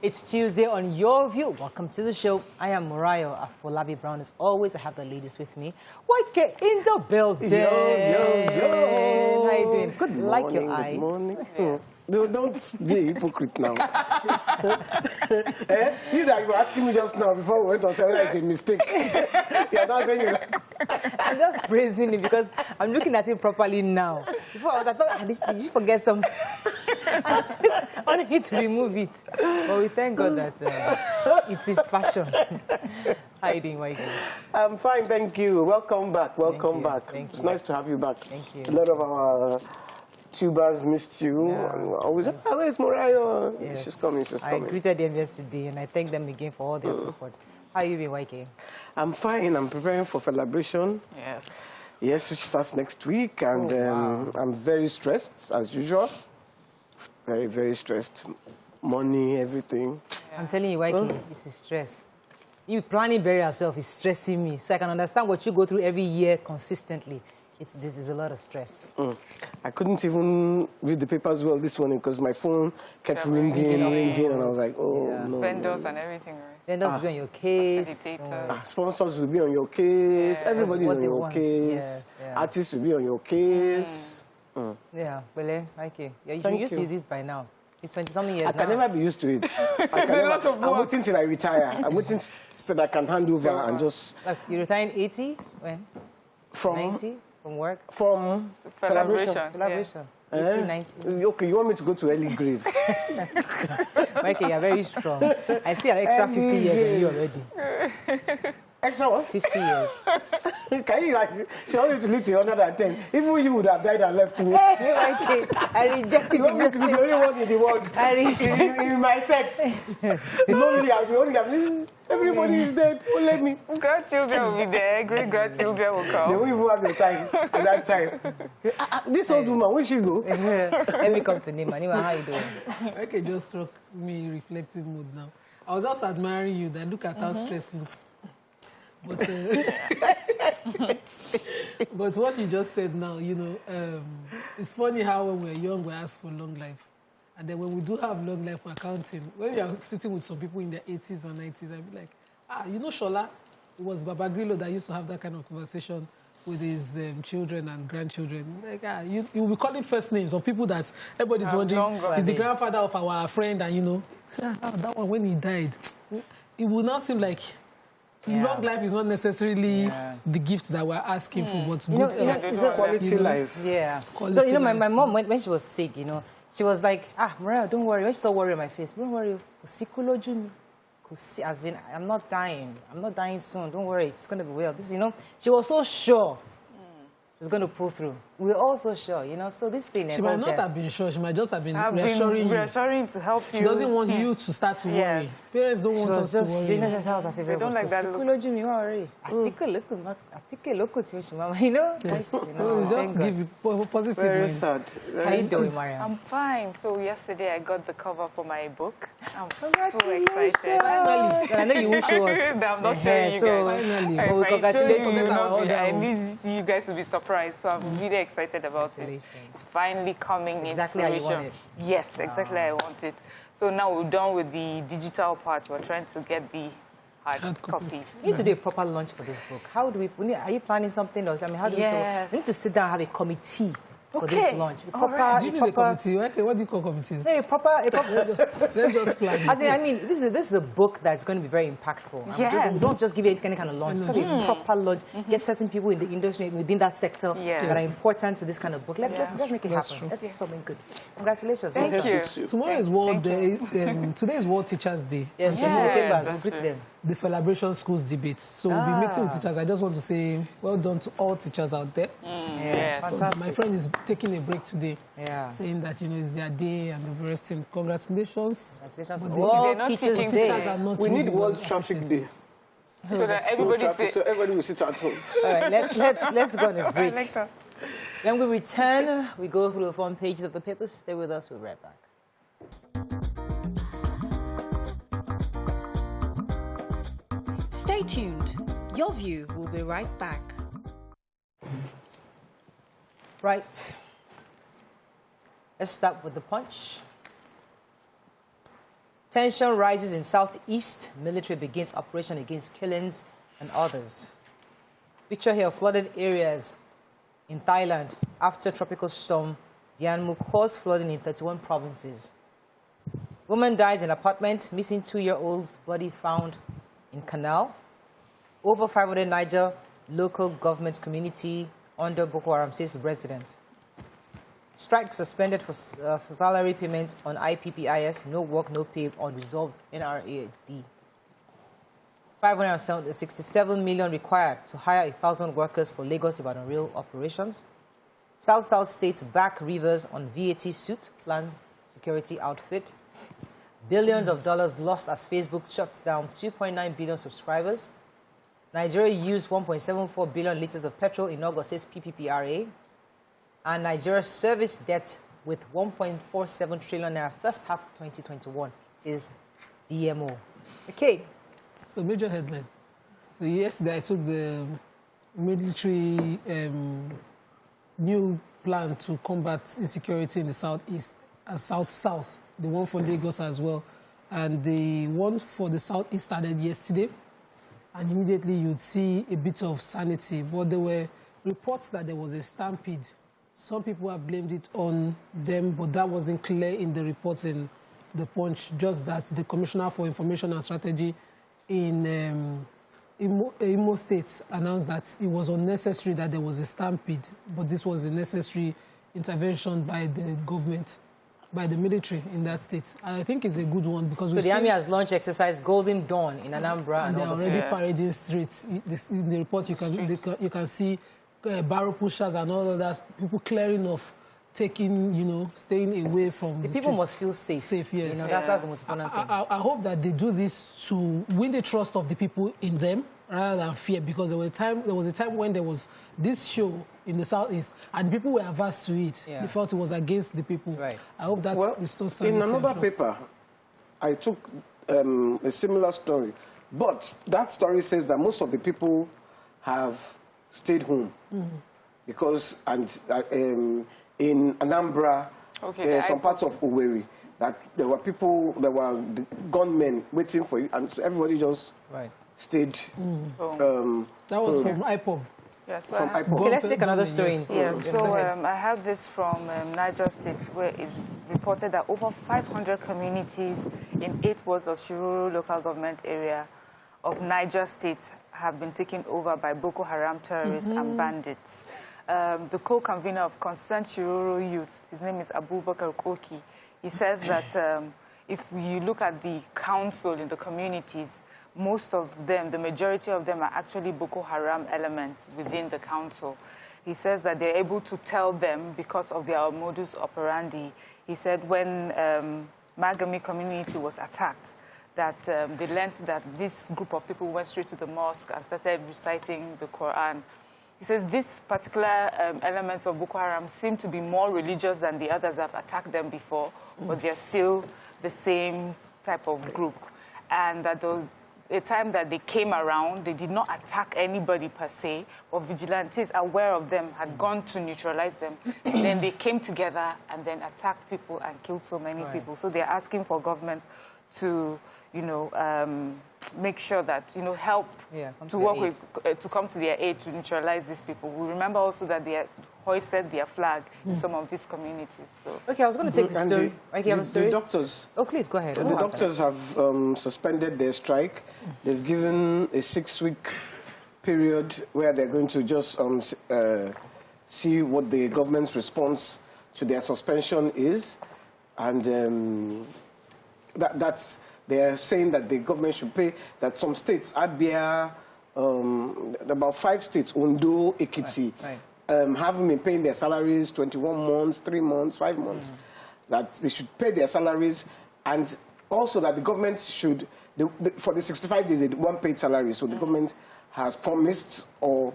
It's Tuesday on Your View. Welcome to the show. I am Murayo Afolabi Brown. As always, I have the ladies with me. Get in the building. Yo. How you doing? Good morning. Like your eyes. Good morning. Don't be a hypocrite now. You that you were asking me just now before we went on saying that it's a mistake. You're not saying you like. I'm just praising it because I'm looking at it properly now. Before I thought, did you forget something? I wanted to remove it. But we thank God that it is fashion. How are you doing, Mikey? I'm fine, thank you. Welcome back. Welcome back. Thank It's you. nice to have you back. Thank you. A lot of our tubers missed you. Yeah. Always, where's Morayo? Yes. She's coming. I greeted them yesterday, and I thank them again for all their support. How are you doing, YK? I'm fine. I'm preparing for celebration. Yes. Yes, which starts next week, and wow. I'm very stressed as usual. Very, very stressed. Money, everything. Yeah. I'm telling you, YK, it's a stress. You planning bury yourself is stressing me, so I can understand what you go through every year consistently. This is a lot of stress. I couldn't even read the papers well this morning because my phone kept ringing, and I was like, oh, no. Vendors and everything, right? Vendors will be on your case. Facilitators. Sponsors will be on your case. Yeah. Everybody's What on they your want. case. Yeah. Artists will be on your case. Yeah, well, YK, you're Thank used you. to this by now. It's 20-something years I can now. never be used to it. I'm waiting till I retire. I'm waiting so that I can hand over and just... Like, you retiring 80? When? From 90? From work? From Collaboration. Collaboration. 80, 90. Okay, you want me to go to early grave? YK, you're very strong. I see an extra 50 years in you already. Extra what? 50 years. Can you like, she wanted to live to 110. Even you would have died and left me. YK, I reject it. You want me to be the only one in the world? I reject in my sex. Normally, I'll be only everybody is dead. Oh, let me. Grandchildren will be there. Great-grandchildren will They come. won't even have the time at that time. This old woman, where she go? Let me come to Nima. Nima, how you doing? Okay, just struck me reflective mood now. I was just admiring you. That look at how stress looks. But, but what you just said now, you know, it's funny how when we're young we ask for long life, and then when we do have long life for accounting, when you're sitting with some people in their 80s and 90s, I'd be like, you know, Shola, it was Baba Grillo that used to have that kind of conversation with his children and grandchildren. Like, you will be calling first names of people that everybody's wondering, is the grandfather of our friend, and you know, that one, when he died, it would not seem like long life is not necessarily the gift that we're asking for, but good Quality life. Yeah. Quality But, you know, life. my mom, when she was sick, you know, she was like, Mariah, don't worry. When she saw worry on my face, don't worry. As in, I'm not dying. I'm not dying soon. Don't worry. It's going to be well. This, you know, she was so sure she's going to pull through. We're all so sure, you know. So this thing... She might not have been sure. She might just have been reassuring you. Reassuring to help you. She doesn't want you to start to worry. Parents don't want us to worry. You know, that's how I feel. They don't like that look. You know? Yes. You know, It's just give you positive Very minds. sad. How you doing, Mariam? I'm fine. So yesterday I got the cover for my book. I'm so Congratulations. excited. Finally. But I know you won't show us. I'm not showing you so guys. Finally. If I show congratulate you, you. will not be- I Well need you guys to be surprised. So I'm really excited about it. It's finally coming Exactly how in you fruition. want it. Yes, exactly how I want it. So now we're done with the digital part. We're trying to get the hard copies. We need to do a proper launch for this book. How do we? Are you planning something? Or, I mean, how do we need to sit down and have a committee for this launch. Do you need a committee? Okay, what do you call committees? No, a proper Let's just plan As in, I mean, this is a book that's going to be very impactful. Yes. We don't just give it any kind of launch. It's going to be a proper launch. Get certain people in the industry, within that sector, that are important to this kind of book. Let's make it happen. Let's do something good. Congratulations. Thank you. Tomorrow is World Day. Today is World Teachers Day. Yes, Yes. greet them. The Celebration Schools debate. So we'll be mixing with teachers. I just want to say well done to all teachers out there. Yes. Fantastic. My friend is taking a break today, Yeah. saying that, you know, it's their day and they'll be resting. Congratulations. Congratulations. But All they're not Teachers teaching Day. Teachers are not We need really World well Traffic appreciated. Day. So that everybody So everybody will sit at home. All right, let's go on a I break. like that. When we return, we go through the front pages of the papers. Stay with us. We'll be right back. Stay tuned. Your View will be right back. Right. Let's start with the Punch. Tension rises in southeast. Military begins operation against killings and others. Picture here of flooded areas in Thailand after tropical storm Dianmu caused flooding in 31 provinces. Woman dies in apartment. Missing 2-year-old's body found in canal. Over 500 Niger local government community under Boko Haram says resident. Strike suspended for salary payment on IPPIS. No work, no pay. Unresolved NRAD. 567 million required to hire 1,000 workers for Lagos Ibadan rail operations. South states back Rivers on VAT suit. Plan security outfit. Billions of dollars lost as Facebook shuts down 2.9 billion subscribers. Nigeria used 1.74 billion liters of petrol in August, says PPPRA. And Nigeria's service debt with 1.47 trillion naira first half 2021, says DMO. Okay. So major headline. So yesterday I took the military new plan to combat insecurity in the southeast and south, the one for Lagos as well. And the one for the southeast started yesterday. And immediately you'd see a bit of sanity. But there were reports that there was a stampede. Some people have blamed it on them, but that wasn't clear in the reports in the Punch. Just that the Commissioner for Information and Strategy in Imo State announced that it was unnecessary that there was a stampede, but this was a necessary intervention by the government, by the military in that state. And I think it's a good one because so the army has launched exercise Golden Dawn in Anambra, and they're already parading streets. In the report, you can see barrel pushers and all of that, people clearing off, taking, staying away from the people streets. Must feel safe. Safe, yes. That's the most important thing. I hope that they do this to win the trust of the people in them rather than fear, because there was a time when there was this show in the southeast and people were averse to it. Yeah. They felt it was against the people. Right. I hope that restores sanity. In another paper, I took a similar story, but that story says that most of the people have stayed home because in Anambra, some parts of Owerri, that there were people, there were the gunmen waiting for you, and so everybody just stayed. That was from IPOB. Yes, so from IPOB. Okay, let's take another story. Yes, so I have this from Niger State, where it's reported that over 500 communities in 8 wards of Shiroro local government area of Niger State have been taken over by Boko Haram terrorists and bandits. The co-convener of Concerned Shiroro Youth, his name is Abubakar Koki, he says that if you look at the council in the communities, most of them, the majority of them are actually Boko Haram elements within the council. He says that they're able to tell them because of their modus operandi. He said when Magami community was attacked, that they learned that this group of people went straight to the mosque and started reciting the Quran. He says these particular elements of Boko Haram seem to be more religious than the others that have attacked them before, but they're still the same type of group. And that the time that they came around, they did not attack anybody per se, but vigilantes aware of them had gone to neutralize them. Then they came together and then attacked people and killed so many people. So they're asking for government to, make sure that, help to work with, to come to their aid to neutralize these people. We remember also that they hoisted their flag in some of these communities. So. Okay, I was going to take the story. The doctors... Oh, please, go ahead. The doctors have suspended their strike. They've given a 6-week period where they're going to just see what the government's response to their suspension is. And they're saying that the government should pay, that some states, Abia, about 5 states, Ondo, Ekiti, haven't been paying their salaries 21 months, 3 months, 5 months, that they should pay their salaries, and also that the government should, for the 65 days, they want paid salaries, so the government has promised to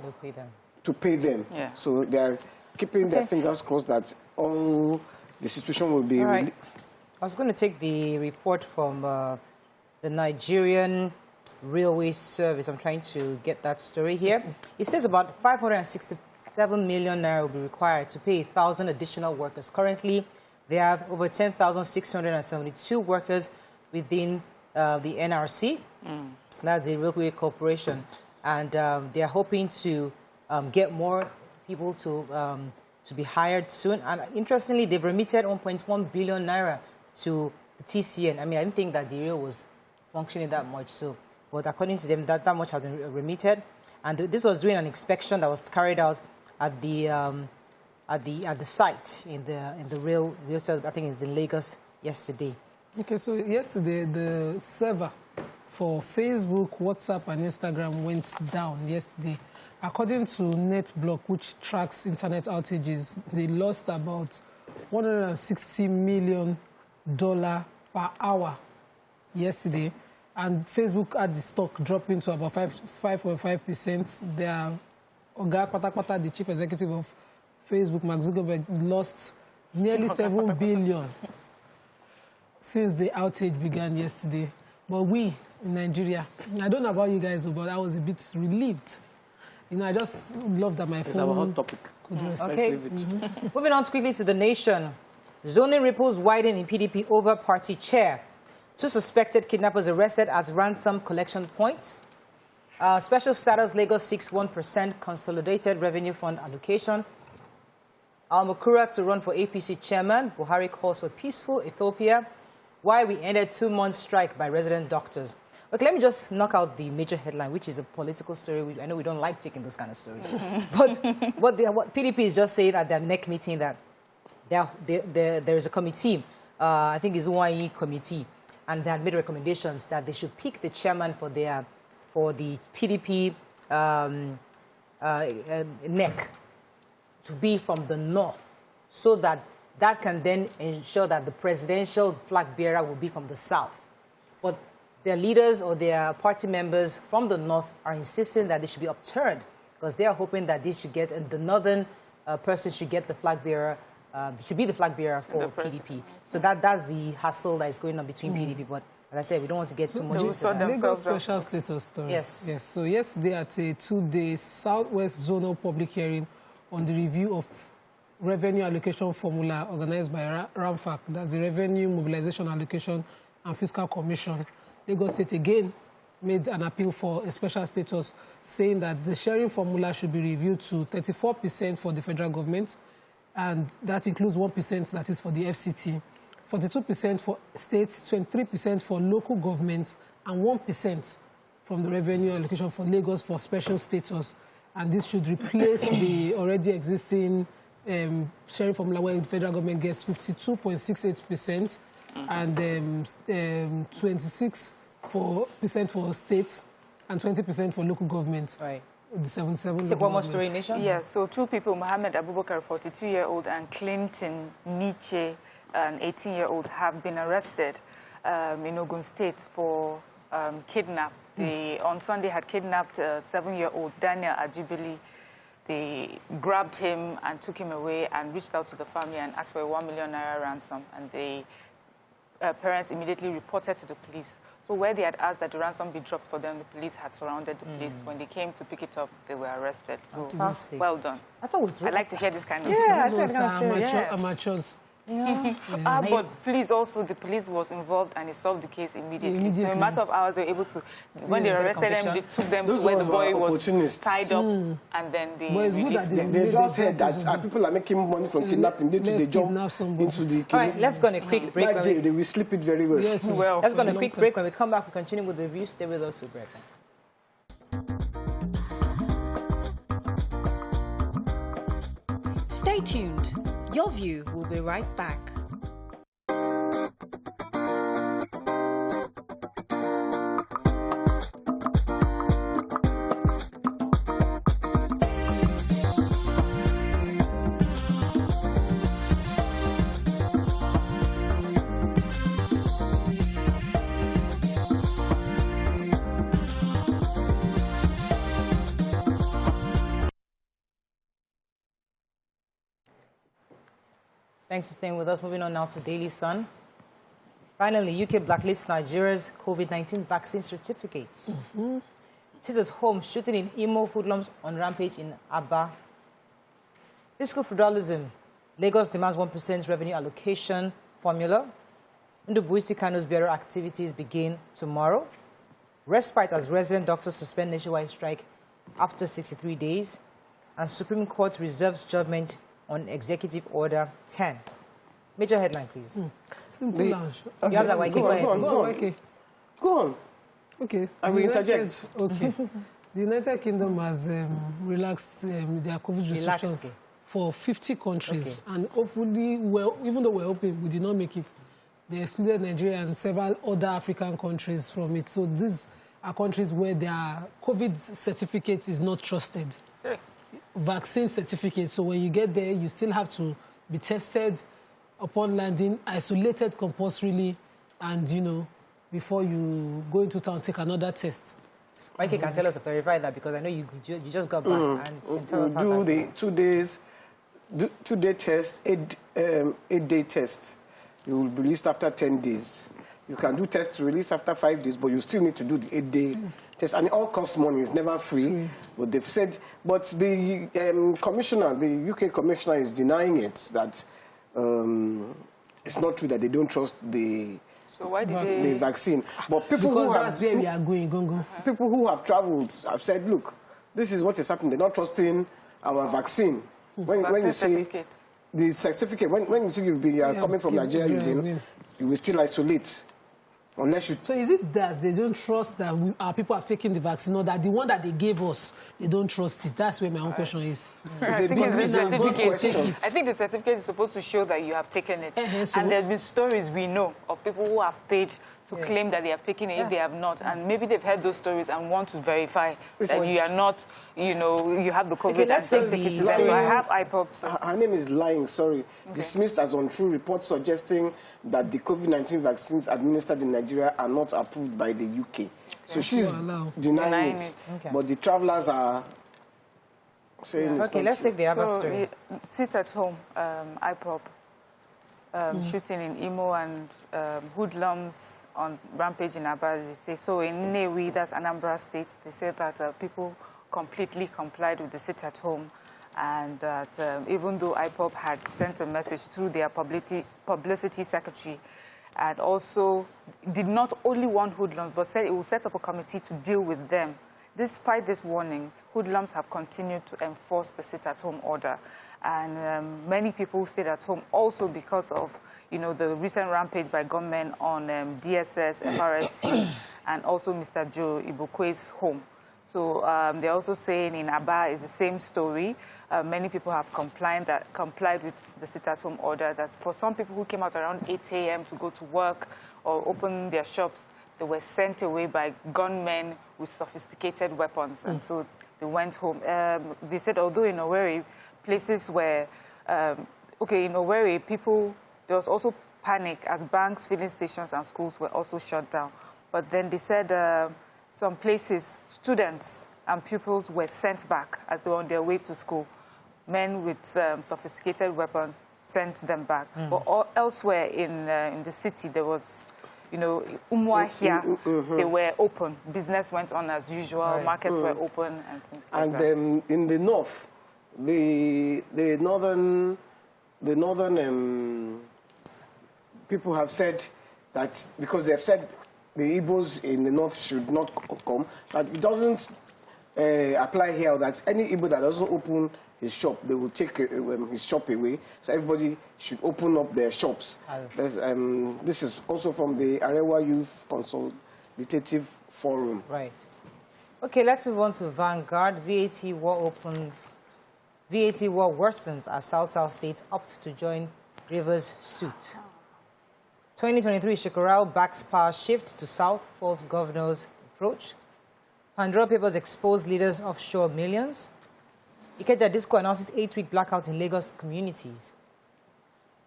pay them. Yeah. So they're keeping their fingers crossed that all the situation will be... I was going to take the report from the Nigerian Railway Service. I'm trying to get that story here. It says about 567 million naira will be required to pay 1,000 additional workers. Currently, they have over 10,672 workers within the NRC. That's the Railway Corporation. And they are hoping to get more people to be hired soon. And interestingly, they've remitted 1.1 billion naira to the TCN. I mean, I didn't think that the rail was functioning that much. So, but according to them, that much has been remitted. And this was during an inspection that was carried out at the site in the rail. I think it's in Lagos yesterday. Okay, so yesterday the server for Facebook, WhatsApp, and Instagram went down yesterday. According to NetBlock, which tracks internet outages, they lost about $160 million per hour yesterday. And Facebook had the stock dropping to about 5.5%. Their Oga Patapata, the chief executive of Facebook, Mark Zuckerberg, lost nearly $7 billion since the outage began yesterday. But we in Nigeria, I don't know about you guys, but I was a bit relieved. You know, I just love that my phone... It's our hot topic. Okay. Let's leave it. Moving on quickly to The Nation. Zoning ripples widen in PDP over party chair. 2 suspected kidnappers arrested at ransom collection points. Special status Lagos seeks 1% consolidated revenue fund allocation. Al-Makura to run for APC chairman. Buhari calls for peaceful Ethiopia. Why we ended 2-month strike by resident doctors. Okay, let me just knock out the major headline, which is a political story. I know we don't like taking those kind of stories. But what PDP is just saying at their NEC meeting that there is a committee, I think it's UAE committee, and they had made recommendations that they should pick the chairman for the PDP NEC to be from the north, so that can then ensure that the presidential flag bearer will be from the south. But their leaders or their party members from the north are insisting that they should be upturned because they are hoping that they should get, and the northern person should get the flag bearer, should be the flag bearer for PDP. So that's the hassle that is going on between PDP. But as I said, we don't want to get too much into that. Lagos special status story. Yes. So yesterday at a 2-day Southwest Zonal public hearing on the review of revenue allocation formula organized by RAMFAC, that's the Revenue Mobilization Allocation and Fiscal Commission, Lagos State again made an appeal for a special status, saying that the sharing formula should be reviewed to 34% for the federal government, and that includes 1% that is for the FCT, 42% for states, 23% for local governments, and 1% from the revenue allocation for Lagos for special status. And this should replace the already existing sharing formula where the federal government gets 52.68% and 26% for states and 20% for local government. Right. The 77. Is it one more story, Nation? Yes, so 2 people, Mohammed Abubakar, 42-year-old, and Clinton Nietzsche, an 18-year-old, have been arrested in Ogun State for kidnap. They, on Sunday, had kidnapped 7-year-old Daniel Ajibili. They grabbed him and took him away and reached out to the family and asked for a 1 million naira ransom. And the parents immediately reported to the police. So where they had asked that the ransom be dropped for them, the police had surrounded the place. When they came to pick it up, they were arrested. So well done. I thought it was I'd like to hear this kind of Yeah, I story. think I can say amateurs. Yeah. But police also, the police was involved and they solved the case immediately. So in a matter of hours, they were able to, when they arrested them, they took them to where the boy was tied up, and then they released them. They just heard that people are making money from kidnapping. They jump into the All right, let's go on a quick break. Like jail, they will slip it very well. Yes, Let's go on a quick break. When we come back, we continue with the review. Stay with us, we'll break. Stay tuned. Your View will be right back. Thanks for staying with us. Moving on now to Daily Sun. Finally, UK blacklists Nigeria's COVID-19 vaccine certificates. Sit at home, shooting in Imo, hoodlums on rampage in Aba. Fiscal federalism. Lagos demands 1% revenue allocation formula. Ndubuisi Kanu's bureau activities begin tomorrow. Respite as resident doctors suspend nationwide strike after 63 days. And Supreme Court reserves judgment on Executive Order 10. Major headline, please. Simple. You have that, Waike. Go ahead. Go on. Okay. I will interject. Okay. The United Kingdom has relaxed their COVID restrictions for 50 countries. Okay. And hopefully, well, even though we're hoping, we did not make it. They excluded Nigeria and several other African countries from it. So these are countries where their COVID certificate is not trusted. Vaccine certificate. So when you get there, you still have to be tested upon landing, isolated compulsorily, and, you know, before you go into town, take another test. Mike can tell us to verify that, because I know you just got back and can tell us how do that the 2-day test, 8-day test. You will be released after 10 days. You can do tests release after 5 days, but you still need to do the 8-day test. And it all costs money. It's never free. But they've said, but the commissioner, the UK commissioner, is denying it, that it's not true that they don't trust the vaccine. But people who have, that's where we are going, Gongo. People who have traveled have said, look, this is what is happening. They're not trusting our vaccine. When you say the certificate, when you say you are coming from Nigeria, you will still isolate. Unless you... So is it that they don't trust that our people have taken the vaccine, or that the one that they gave us, they don't trust it? That's where my own question is. I think the certificate is supposed to show that you have taken it. So and there have been stories we know of people who have paid to claim that they have taken it if they have not. And maybe they've heard those stories and want to verify that you are not, you know, you have the COVID and take it to them. So I have IPOP. So. Her name is lying, sorry. Dismissed as untrue reports suggesting that the COVID-19 vaccines administered in Nigeria are not approved by the UK. So she's denying it. But the travelers are saying it's okay, let's take the other story. Sit at home, IPOP. Shooting in Imo and hoodlums on rampage in Aba. They say so in Nnewi, that's Anambra State. They say that people completely complied with the sit at home, and that even though IPOP had sent a message through their publicity secretary, and also did not only warn hoodlums, but said it will set up a committee to deal with them. Despite these warnings, hoodlums have continued to enforce the sit-at-home order. And many people stayed at home also because of, you know, the recent rampage by gunmen on DSS, FRSC, and also Mr. Joe Ibukwe's home. So they're also saying in Aba is the same story. Many people have complied with the sit-at-home order, that for some people who came out around 8 a.m. to go to work or open their shops, they were sent away by gunmen with sophisticated weapons, and so they went home. They said, although in Owerri, places where, in Owerri, there was also panic as banks, filling stations, and schools were also shut down. But then they said some places, students and pupils were sent back as they were on their way to school. Men with sophisticated weapons sent them back. But elsewhere in the city, there was... You know, Umuahia, they were open. Business went on as usual. Markets were open and things like that. And in the north, the northern people have said that, because they have said the Igbos in the north should not come, that it doesn't apply here, that any Igbo that doesn't open his shop, they will take his shop away. So everybody should open up their shops. This is also from the Arewa Youth Consultative Forum. Right. Okay, let's move on to Vanguard. VAT war worsens as South states opt to join Rivers' suit. 2023 Shekarau backs power shift to South, false governors approach. Pandora Papers expose leaders offshore millions. Ikeja Disco announces 8-week blackout in Lagos communities.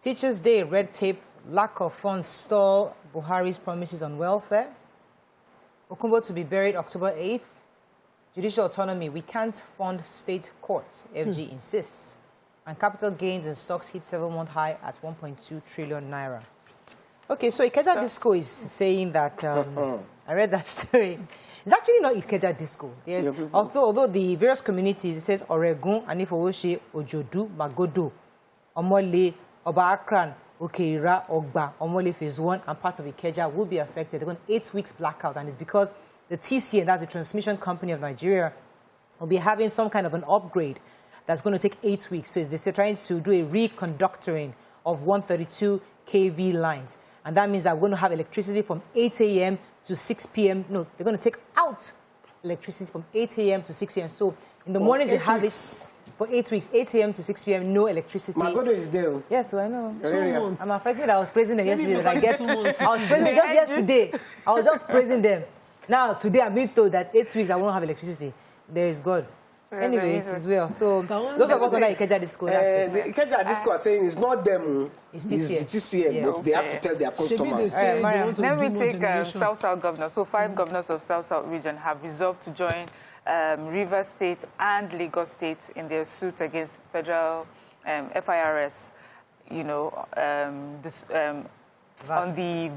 Teachers' Day, red tape, lack of funds stall Buhari's promises on welfare. Okumbo to be buried October 8th. Judicial autonomy, we can't fund state courts, FG insists. And capital gains in stocks hit 7-month high at 1.2 trillion naira. Okay, so Ikeja Disco is saying that, I read that story. It's actually not Ikeja Disco. Although the various communities, it says Oregun, Anifowoshe, Ojodu, Magodo, Omole, Oba Akran, Okeira, Ogba, Omole Phase 1, and parts of Ikeja will be affected. They're going 8 weeks blackout, and it's because the TCN, that's the Transmission Company of Nigeria, will be having some kind of an upgrade that's going to take 8 weeks. So they're trying to do a reconductoring of 132 kV lines. And that means that we're going to have electricity from 8 a.m. to 6 p.m. No, they're going to take out electricity from 8 a.m. to 6 a.m. So in the morning you have it for 8 weeks, 8 a.m. to 6 p.m. no electricity. My brother is there. Yes, so I know. 2 months. I'm affected. I was praising them yesterday. Maybe I guess 2 months. I was praising them just yesterday. I was just praising them. Now today I'm being told that 8 weeks I won't have electricity. There is God. Anyway, it is well. So those of us under Ikeja Disco, that's it. The Ikeja Disco are saying it's not them. It's the TCM. Yeah. But they have to tell their customers. Let me take South-South governors. So 5 governors of South-South region have resolved to join Rivers State and Lagos State in their suit against federal FIRS, you know, on the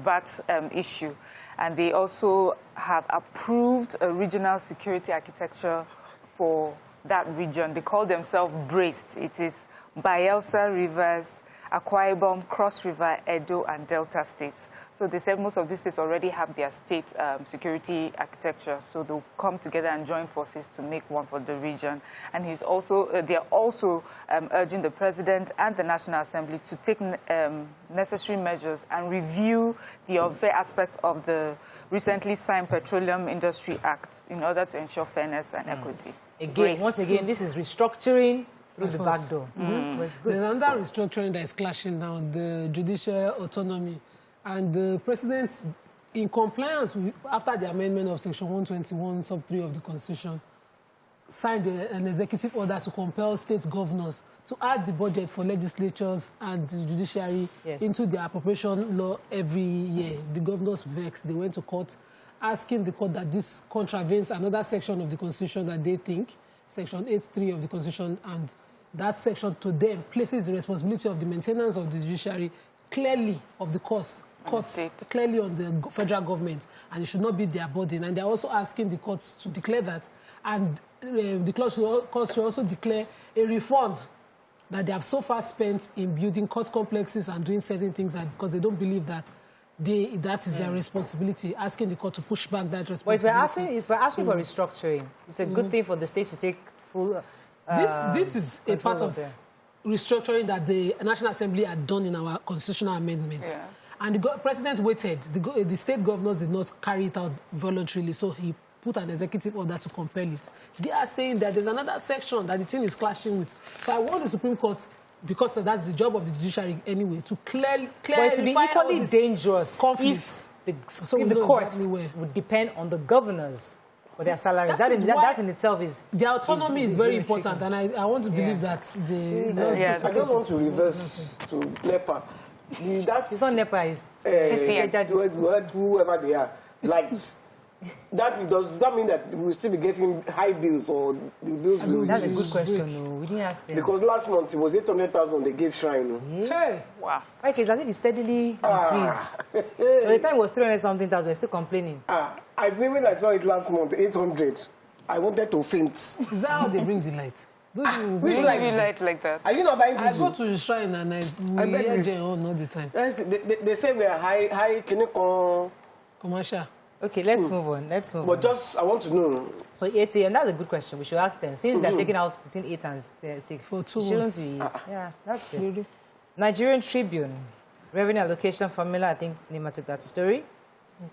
VAT issue. And they also have approved a regional security architecture for that region. They call themselves BRACED. It is Bayelsa, Rivers, Akwa Ibom, Cross River, Edo, and Delta states. So they said most of these states already have their state security architecture, so they'll come together and join forces to make one for the region. And he's also, they're also urging the president and the National Assembly to take necessary measures and review the unfair aspects of the recently signed Petroleum Industry Act in order to ensure fairness and equity. Again, once again, this is restructuring through the back door. So it's good. There's another restructuring that is clashing now, the judicial autonomy. And the president, in compliance with, after the amendment of Section 121, sub 3 of the Constitution, signed an executive order to compel state governors to add the budget for legislatures and the judiciary into their appropriation law every year. The governors vexed. They went to court asking the court that this contravenes another section of the Constitution that they think, Section 8.3 of the Constitution, and that section to them places the responsibility of the maintenance of the judiciary clearly of the courts clearly on the federal government, and it should not be their burden. And they're also asking the courts to declare that, and the courts should also declare a refund that they have so far spent in building court complexes and doing certain things, because they don't believe that that is their responsibility, asking the court to push back that responsibility. But asking for restructuring, it's a good thing for the states to take full. This is a part of restructuring that the National Assembly had done in our constitutional amendments. Yeah. And the president waited. The state governors did not carry it out voluntarily, so he put an executive order to compel it. They are saying that there's another section that the thing is clashing with. So I want the Supreme Court, because that's the job of the judiciary anyway, to clarify. But it would be equally dangerous if the courts would depend on the governors for their salaries. That in itself is... The autonomy is very important, and I want to believe that the... I don't want to reverse to NEPA. It's not NEPA, it's whoever they are, lights. Does that mean that we'll still be getting high bills, or the bills will That's a good question. No, we didn't ask them. Because last month it was 800,000 they gave Shrine. No? Yeah. Hey. Wow. Okay, it's as if it steadily increased. By the time it was 300-something thousand, we're still complaining. I think when I saw it last month, 800, I wanted to faint. Is that how they bring the light? Which light like that? Are you not buying this? I go to the shrine and I hear them all the time. They say we are high commercial. Okay, let's move on. But just, I want to know. So 8 a.m., that's a good question. We should ask them. Since they're taking out between 8 and 6. For 2 months. Yeah, that's good. Really? Nigerian Tribune. Revenue allocation formula, I think Nima took that story.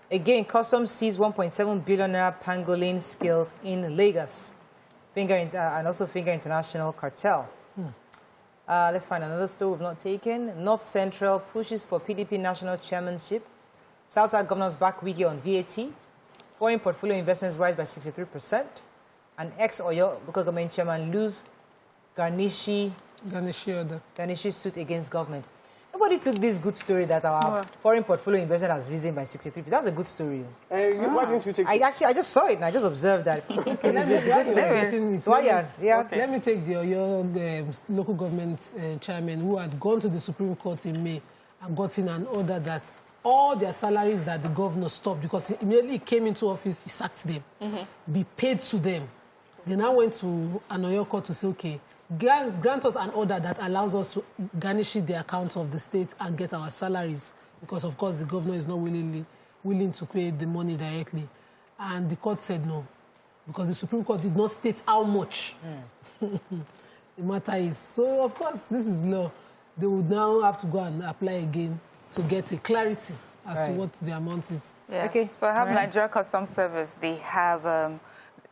Again, Customs seized 1.7 billion naira pangolin scales in Lagos. And also Finger International cartel. Let's find another story we've not taken. North Central pushes for PDP national chairmanship. South-South governors back wiki on VAT. Foreign portfolio investments rise by 63%. And ex-Oyo local government chairman lose Garnishi's suit against government. Nobody took this good story that our foreign portfolio investment has risen by 63%. That's a good story. Why didn't you take it? I just saw it and I just observed that. Let me take the local government chairman who had gone to the Supreme Court in May and gotten an order that all their salaries that the governor stopped, because he immediately came into office, he sacked them, be paid to them. They now went to an Oyo court to say, okay, grant us an order that allows us to garnish the account of the state and get our salaries, because, of course, the governor is not willing to pay the money directly. And the court said no, because the Supreme Court did not state how much the matter is. So, of course, this is law. They would now have to go and apply again to get a clarity as to what the amount is. Yeah. Okay. So I have Nigeria Customs Service. They have,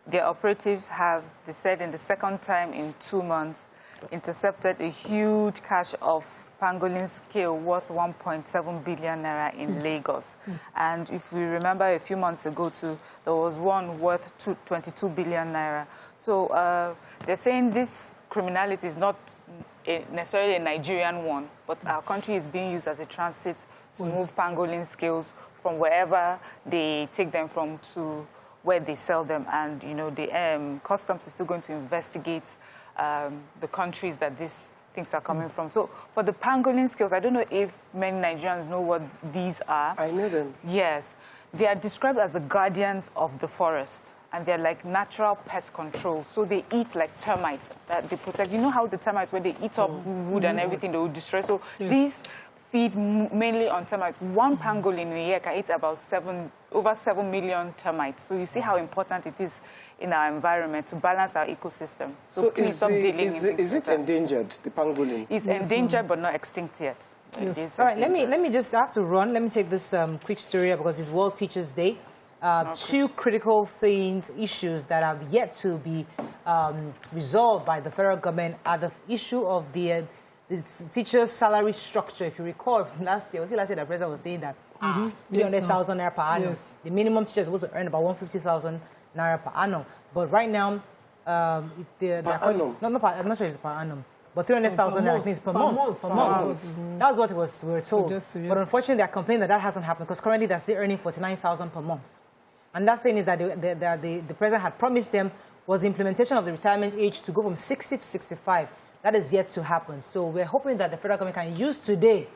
their operatives have, they said in the second time in 2 months, intercepted a huge cache of pangolin scale worth 1.7 billion naira in Lagos. And if we remember a few months ago too, there was one worth 22 billion naira. So they're saying this criminality is not necessarily a Nigerian one, but our country is being used as a transit to move pangolin scales from wherever they take them from to where they sell them. And, you know, the customs is still going to investigate the countries that these things are coming from. So for the pangolin scales, I don't know if many Nigerians know what these are. I know them. Yes. They are described as the guardians of the forest. And they're like natural pest control. So they eat like termites that they protect. You know how the termites, when they eat up wood and everything, they will destroy. So these feed mainly on termites. One pangolin in a year can eat about over 7 million termites. So you see how important it is in our environment to balance our ecosystem. So please stop dealing in things. Is it endangered, the pangolin? It's endangered but not extinct yet. Yes. All right, let me just, I have to run. Let me take this quick story because it's World Teachers Day. Two critical issues that have yet to be resolved by the federal government are the issue of the teachers' salary structure. If you recall, last year the president was saying that 300,000 naira per annum. Yes. The minimum teacher is supposed to earn about 150,000 naira per annum. But right now, I'm not sure it's per annum. But 300,000 naira is per month. Per month. That's what we were told. But unfortunately, they are complaining that hasn't happened because currently they're still earning 49,000 per month. And that thing is that the president had promised them was the implementation of the retirement age to go from 60 to 65. That is yet to happen. So we're hoping that the federal government can use today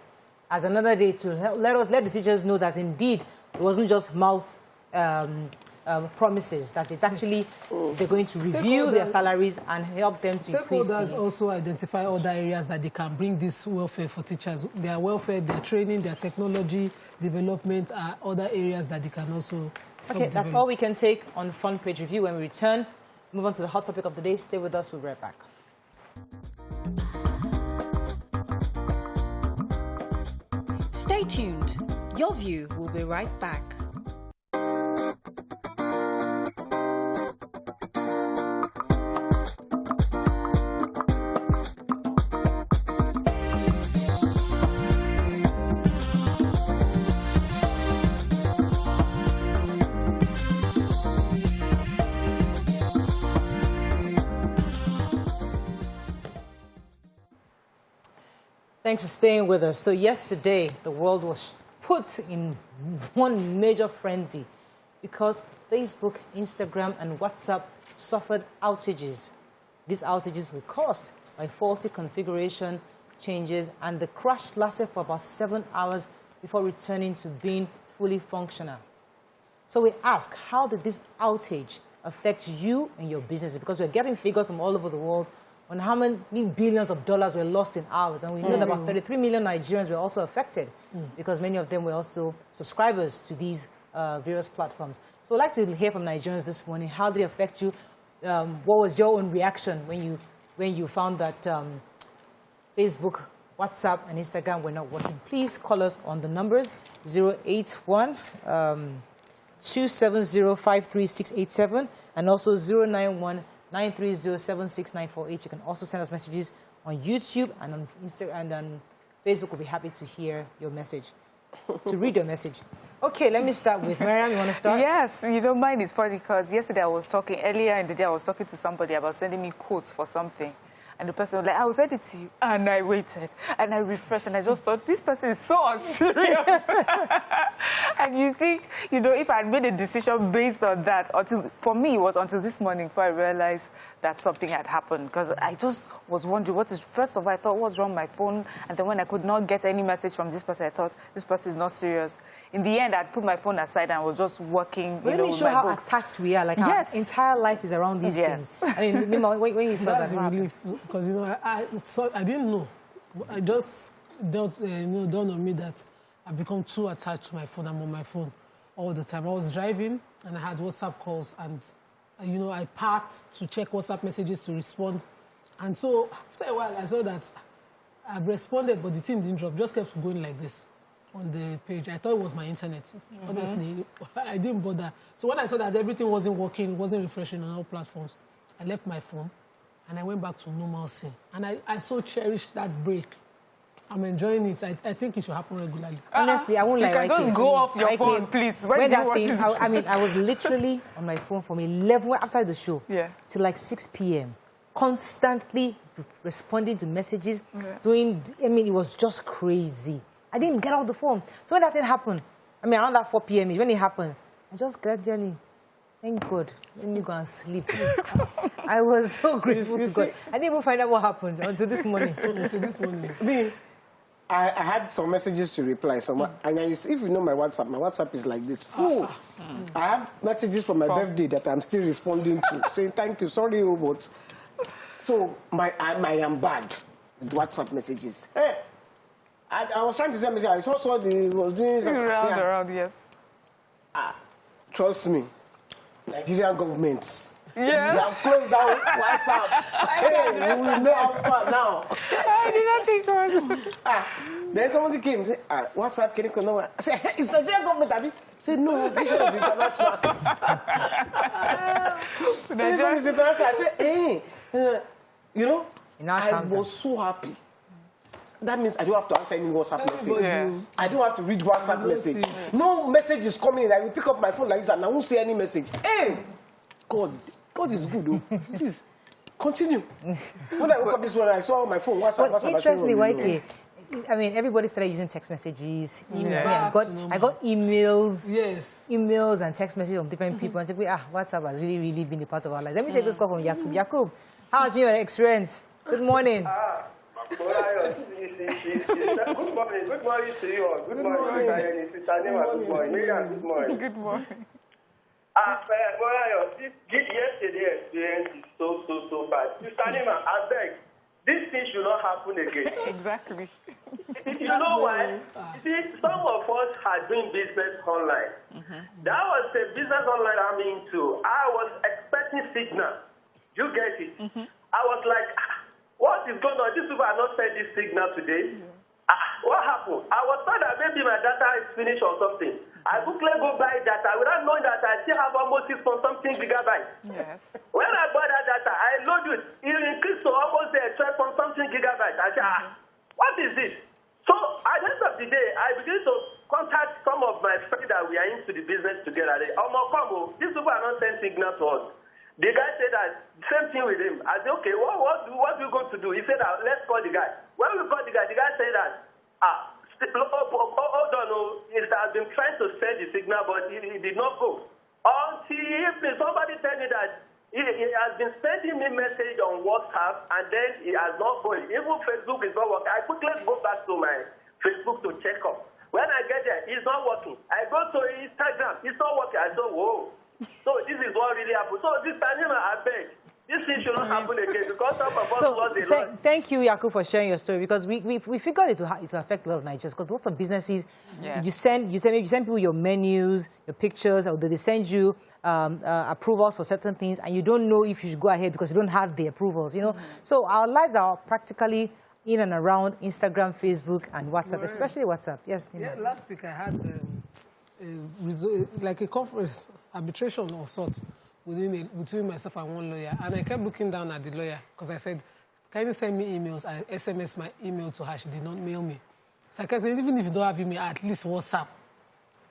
as another day to let the teachers know that indeed it wasn't just mouth promises, that it's actually they're going to review their salaries and help them to increase. Stakeholders also identify other areas that they can bring this welfare for teachers. Their welfare, their training, their technology development are other areas that they can also. Okay, that's all we can take on Front Page Review. When we return, move on to the hot topic of the day. Stay with us. We'll be right back. Stay tuned. Your View will be right back. Thanks for staying with us. So yesterday, the world was put in one major frenzy because Facebook, Instagram, and WhatsApp suffered outages. These outages were caused by faulty configuration changes, and the crash lasted for about 7 hours before returning to being fully functional. So we ask, how did this outage affect you and your business? Because we're getting figures from all over the world on how many billions of dollars were lost in hours. And we know that about 33 million Nigerians were also affected because many of them were also subscribers to these various platforms. So I'd like to hear from Nigerians this morning. How did it affect you? What was your own reaction when you found that Facebook, WhatsApp, and Instagram were not working? Please call us on the numbers 081 270-53687 and also 091 930-76948. You can also send us messages on YouTube and on Instagram and on Facebook. We'll be happy to hear your message, to read your message. Okay, let me start with Mariam. You want to start? Yes, you don't mind. It's funny because yesterday earlier in the day, I was talking to somebody about sending me quotes for something. And the person was like, I will send it to you. And I waited. And I refreshed. And I just thought, this person is so unserious. And you think, you know, if I had made a decision based on that, for me, it was until this morning before I realized that something had happened. Because I just was wondering, first of all, I thought, what's wrong with my phone? And then when I could not get any message from this person, I thought, this person is not serious. In the end, I'd put my phone aside and was just working, Let me show how attached we are. Like, our entire life is around these things. I mean, when you saw that, because, you know, I didn't know. I just dawned on me that I've become too attached to my phone. I'm on my phone all the time. I was driving and I had WhatsApp calls and, you know, I parked to check WhatsApp messages to respond. And so after a while, I saw that I've responded, but the thing didn't drop. Just kept going like this on the page. I thought it was my internet. Honestly, I didn't bother. So when I saw that everything wasn't working, wasn't refreshing on all platforms, I left my phone and I went back to normalcy. And I so cherished that break. I'm enjoying it. I think it should happen regularly. Honestly, I won't lie. You can just go off your phone, please. When that thing, I mean, I was literally on my phone from 11 after the show till like 6 p.m. constantly responding to messages, doing, I mean, it was just crazy. I didn't get off the phone. So when that thing happened, I mean, around that 4 p.m. when it happened, I just gradually, thank God, let me go and sleep. I was so grateful to God. I didn't even find out what happened until this morning. I had some messages to reply. And if you know my WhatsApp is like this, full. I have messages from my birthday that I'm still responding to, saying thank you, sorry, but... So I am bad with WhatsApp messages. Hey, I was trying to send message. I saw the was doing something. Around, yes. Trust me, Nigerian governments. Yes. They have closed down WhatsApp. Hey, we will know how far now. I did not think it was. Then somebody came and said, WhatsApp, can you come now? I said, hey, it's Nigerian government, Abi. I said, no, this one is international. This one is international. I said, hey. You know, I was so happy. That means I don't have to answer any WhatsApp message. I don't have to read WhatsApp message. No message is coming in. I will pick up my phone like this and I won't see any message. Hey! God is good, though. Please, continue. When I woke up this morning, I saw my phone, WhatsApp. Interestingly, I mean, everybody started using text messages. I got emails. Yes. Emails and text messages from different people. And said, WhatsApp has really, really been a part of our lives. Let me take this call from Yakub. Yakub, how has been your experience? Good morning. Good morning. Good morning to you all. Good morning. Good morning. Good morning. Good morning. This yesterday experience is so bad. Mr. Nima, I beg, this thing should not happen again. Exactly. You know why? You see, some of us are doing business online. That was the business online I'm into. I was expecting signal. You get it? I was like, what is going on? These people are not sending this signal today. What happened? I was thought that maybe my data is finished or something. I quickly go buy data without knowing that I still have almost 6 point something gigabytes. Yes. When I bought that data, I load it. It increased to almost 12 point something gigabytes. I said, what is this? So at the end of the day, I began to contact some of my friends that we are into the business together. These people are not sending signal to us. The guy said that, same thing with him. I said, okay, what are you going to do? He said, let's call the guy. When we called the guy said that, hold on, he has been trying to send the signal, but he did not go. Until somebody tell me that he has been sending me message on WhatsApp, and then he has not gone. Even Facebook is not working. I quickly go back to my Facebook to check up. When I get there, it's not working. I go to Instagram, it's not working. I said, whoa. So this is what really happened. So this time, I beg, this thing should not happen again because some of us lost a lot. Thank you, Yakub, for sharing your story because we figured it will affect a lot of Nigerians because lots of businesses, you send people your menus, your pictures, or they send you approvals for certain things, and you don't know if you should go ahead because you don't have the approvals. You know, so our lives are practically in and around Instagram, Facebook, and WhatsApp, especially WhatsApp. Yes. Yeah. Last week I had like a conference, arbitration of sorts between myself and one lawyer, and I kept looking down at the lawyer because I said, "Can you send me emails?" I SMS my email to her. She did not mail me. So I said, even if you don't have email, at least WhatsApp.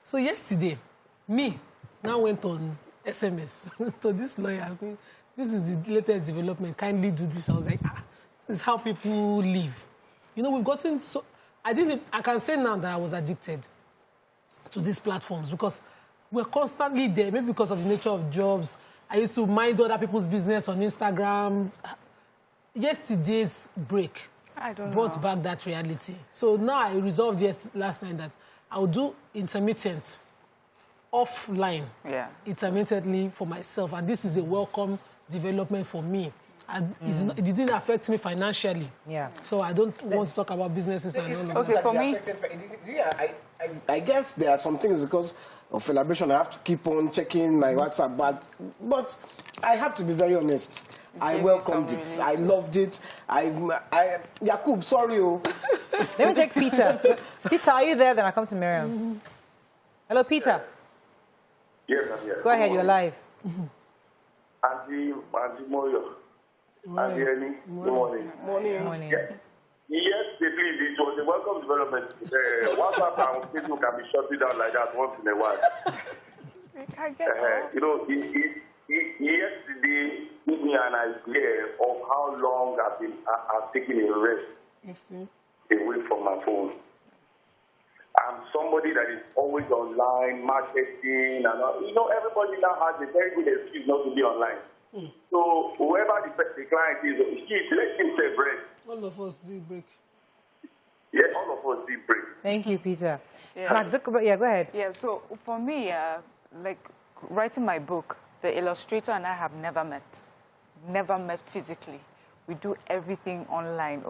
So yesterday, me now went on SMS to this lawyer. This is the latest development. Kindly do this. I was like, this is how people live. You know, we've gotten so. I can say now that I was addicted to these platforms because we're constantly there. Maybe because of the nature of jobs. I used to mind other people's business on Instagram. Yesterday's break brought back that reality. So now I resolved last night that I'll do intermittent, offline, intermittently for myself. And this is a welcome development for me. and it didn't affect me financially. Yeah. So I don't want to talk about businesses and all of that. Okay, for me, I guess there are some things because of celebration. I have to keep on checking my WhatsApp, but I have to be very honest. I welcomed it. I loved it. Yakub, sorry. Let me take Peter. Peter, are you there? Then I'll come to Miriam. Hello, Peter. Yes, I'm here. Go ahead, you're live. Auntie Moyo. Auntie Annie, good morning. Morning. Yes, please, it was a welcome development. WhatsApp and Facebook can be shutting down like that once in a while. You know, yesterday, me and I clear of how long I've taken a rest away from my phone. I'm somebody that is always online, marketing, and you know, everybody now has a very good excuse not to be online. So whoever the client is, let him take break. All of us did break. Yeah, all of us did break. Thank you, Peter. Yeah. Mark Zuckerberg, yeah, go ahead. yeah, so for me, like writing my book, the illustrator and I have never met physically. We do everything online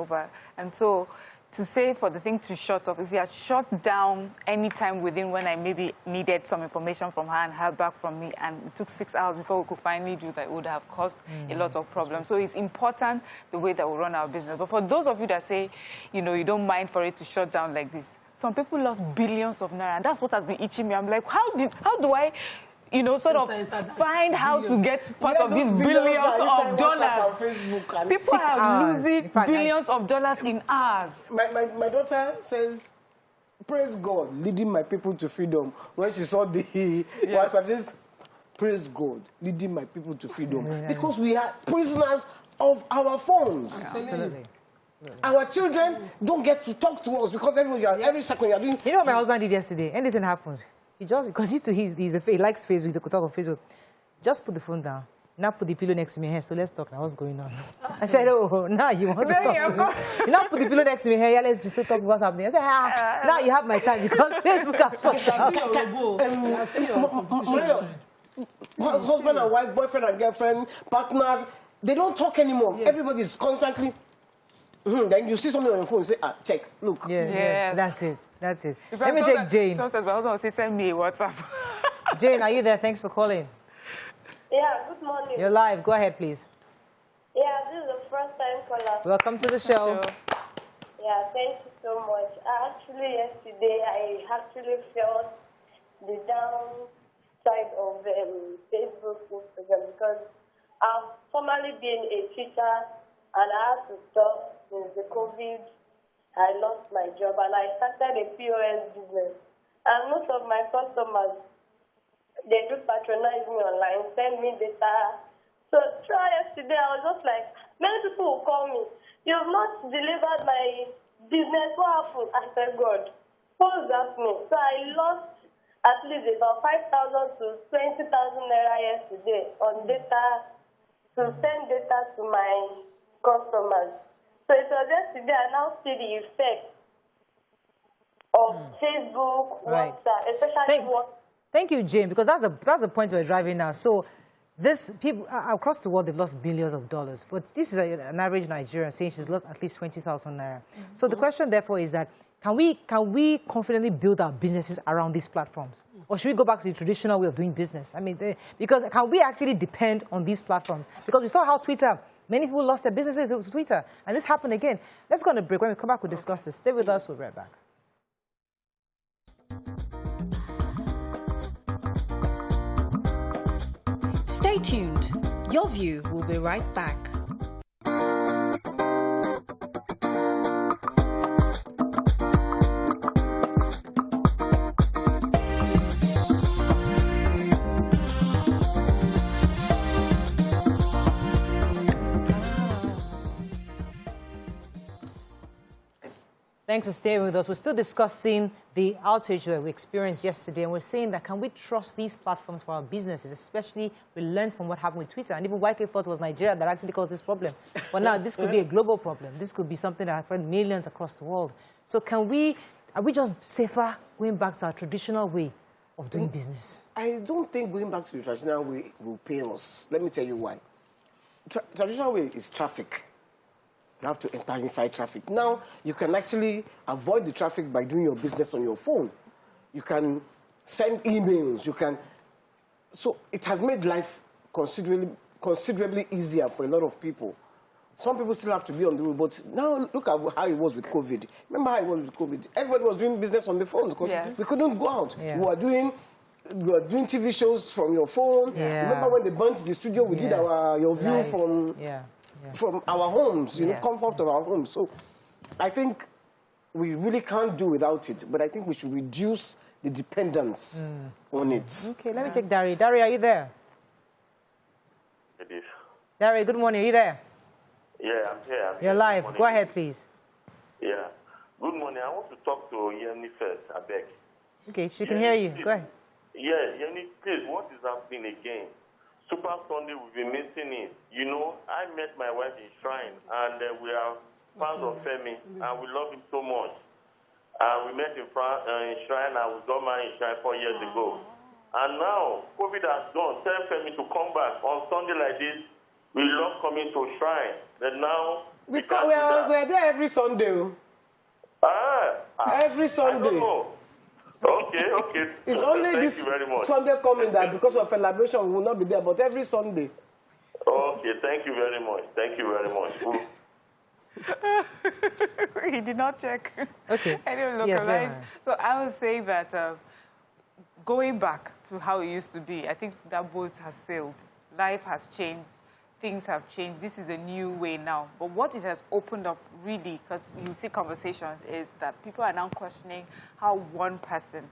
and so to say for the thing to shut off, if we had shut down any time within when I maybe needed some information from her and her back from me, and it took 6 hours before we could finally do that, it would have caused a lot of problems. So it's important the way that we run our business. But for those of you that say, you know, you don't mind for it to shut down like this, some people lost billions of naira, and that's what has been itching me. I'm like, how do I, you know, sort of find how to get part of these billions of dollars? People are losing billions of dollars in hours. My daughter says, praise God, leading my people to freedom. When she saw the WhatsApp, says, praise God, leading my people to freedom. Because we are prisoners of our phones. Absolutely. Our children don't get to talk to us because every second you're doing... You know what my husband did yesterday? Anything happened. He just, because he likes Facebook, he could talk on Facebook. Just put the phone down. Now put the pillow next to me here, so let's talk now. What's going on? I said, oh, now you want to talk to me. You now put the pillow next to me here, yeah, let's just talk what's happening. I said, now you have my time because Facebook has shut down. Husband and wife, boyfriend and girlfriend, partners, they don't talk anymore. Yes. Everybody's constantly... Then you see something on your phone, you say, check, look. Yeah, that's it. That's it. Let me take Jane. Sometimes my husband will say, send me a WhatsApp. Jane, are you there? Thanks for calling. Yeah, good morning. You're live. Go ahead, please. Yeah, this is the first time caller. Welcome to the show. Yeah, thank you so much. Yesterday, I actually felt the downside of Facebook, Instagram, because I've formerly been a teacher and I had to stop since the COVID. I lost my job and I started a POS business. And most of my customers, they do patronize me online, send me data. So yesterday, I was just like, many people will call me, you've not delivered my business, what happened? I said, God, what's that mean? So I lost at least about 5,000 to 20,000 naira yesterday on data, to send data to my customers. So it was yesterday, I now see the effect of Facebook, WhatsApp, especially WhatsApp. Thank you, Jane, because that's the point we're driving now. So this people across the world, they've lost billions of dollars. But this is an average Nigerian saying she's lost at least 20,000 naira. So the question, therefore, is that can we confidently build our businesses around these platforms? Or should we go back to the traditional way of doing business? I mean, because can we actually depend on these platforms? Because we saw how many people lost their businesses to Twitter, and this happened again. Let's go on a break. When we come back, we'll discuss this. Stay with us. We'll be right back. Stay tuned. Your View will be right back. Thanks for staying with us. We're still discussing the outage that we experienced yesterday, and we're saying that can we trust these platforms for our businesses, especially we learned from what happened with Twitter, and even YK thought it was Nigeria that actually caused this problem. But now this could be a global problem. This could be something that affects millions across the world. So are we just safer going back to our traditional way of doing business? I don't think going back to the traditional way will pay us. Let me tell you why. traditional way is traffic. You have to enter inside traffic. Now, you can actually avoid the traffic by doing your business on your phone. You can send emails. You can... So it has made life considerably easier for a lot of people. Some people still have to be on the road, but now look at how it was with COVID. Remember how it was with COVID? Everybody was doing business on the phones because we couldn't go out. Yeah. We were doing TV shows from your phone. Yeah. Remember when they burnt the studio? We did your view from our homes, you know, comfort of our homes. So I think we really can't do without it, but I think we should reduce the dependence on it. Okay, let me check Dari. Dari, are you there? It is. Dari, good morning. Are you there? Yeah, I'm here. You're live. Go ahead, please. Yeah. Good morning. I want to talk to Yemi first, I beg. Okay, she can hear you. Go ahead. Yeah, Yemi, please, what is happening again? Super Sunday, we've been missing it. You know, I met my wife in Shrine, and we are fans of Femi, and we love him so much. We met in Shrine, and we got married in Shrine 4 years ago. And now, COVID has gone. Tell Femi to come back. On Sunday like this, we love coming to Shrine. But now... We're there every Sunday. Every Sunday. I don't know. Okay. It's only Thank this you very much. Sunday coming that because of celebration we will not be there, but every Sunday. Okay, thank you very much. Thank you very much. He did not check. Okay. I didn't localize. So I was saying that going back to how it used to be, I think that boat has sailed. Life has changed. Things have changed. This is a new way now. But what it has opened up really, because you see conversations, is that people are now questioning how one person,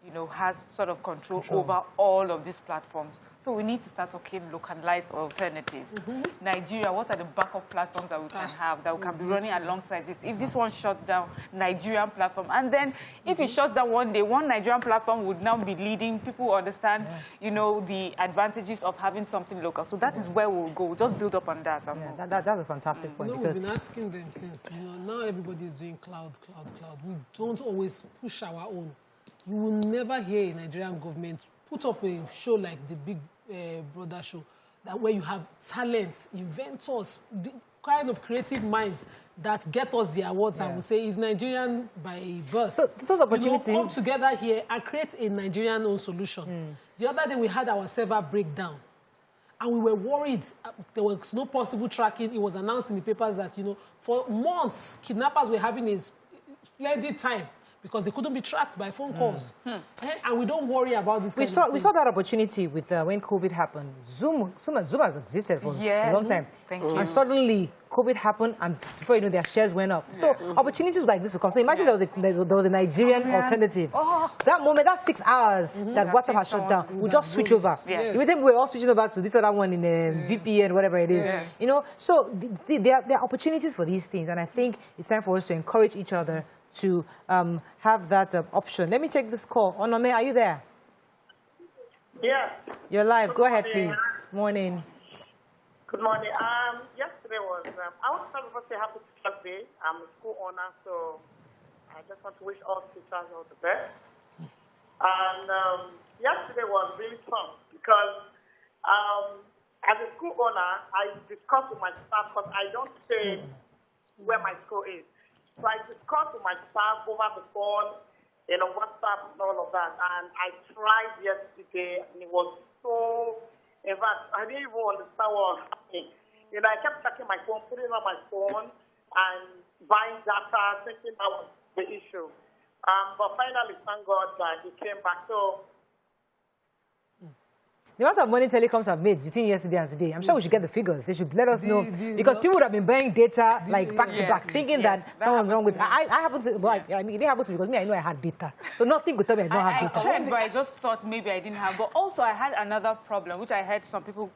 you know, has sort of control over all of these platforms. So we need to start talking localized alternatives. Nigeria, what are the backup platforms that we can have that we can be running alongside this? If this one shut down, Nigerian platform, and then if it shuts down one day, one Nigerian platform would now be leading. People understand, you know, the advantages of having something local. So that is where we'll go. We'll just build up on that. That's a fantastic point. No, we've been asking them since, you know, now everybody is doing cloud. We don't always push our own. You will never hear a Nigerian government put up a show like the Big Brother show, that where you have talents, inventors, the kind of creative minds that get us the awards and we say is Nigerian by birth. So those opportunities, you know, come together here and create a Nigerian own solution. The other day we had our server breakdown. And we were worried. There was no possible tracking. It was announced in the papers that, you know, for months, kidnappers were having a splendid time because they couldn't be tracked by phone calls. And we don't worry about this kind of things. We saw that opportunity with when COVID happened. Zoom has existed for a long time. Thank you. And suddenly, COVID happened, and before you know, their shares went up. So opportunities like this will come. So imagine there was a Nigerian alternative. That moment, that 6 hours that WhatsApp has shut down, we just switch over. You think we're all switching over to this other one in VPN, whatever it is. You know, so there are opportunities for these things, and I think it's time for us to encourage each other to have that option. Let me take this call. Onome, are you there? Yeah. You're live. Go ahead, please. Morning. Good morning. Yesterday was, I want to say happy Teacher's Day. I'm a school owner, so I just want to wish all teachers all the best. And yesterday was really fun because as a school owner, I discussed with my staff because I don't say where my school is. So I discussed with my staff over the phone, you know, WhatsApp and all of that. And I tried yesterday, and it was so, in fact, I didn't even understand what was happening. You know, I kept checking my phone, putting it on my phone, and buying data, thinking that was the issue. But finally, thank God that it came back. So the amount of money telecoms have made between yesterday and today, I'm sure we should get the figures. They should let us know. Because people would have been buying data like back to back, thinking that someone's wrong with it. I happen to, well, I mean, it didn't happen to me because me, I know I had data. So nothing could tell me I don't have data. I checked, but I just thought maybe I didn't have. But also I had another problem, which I heard some people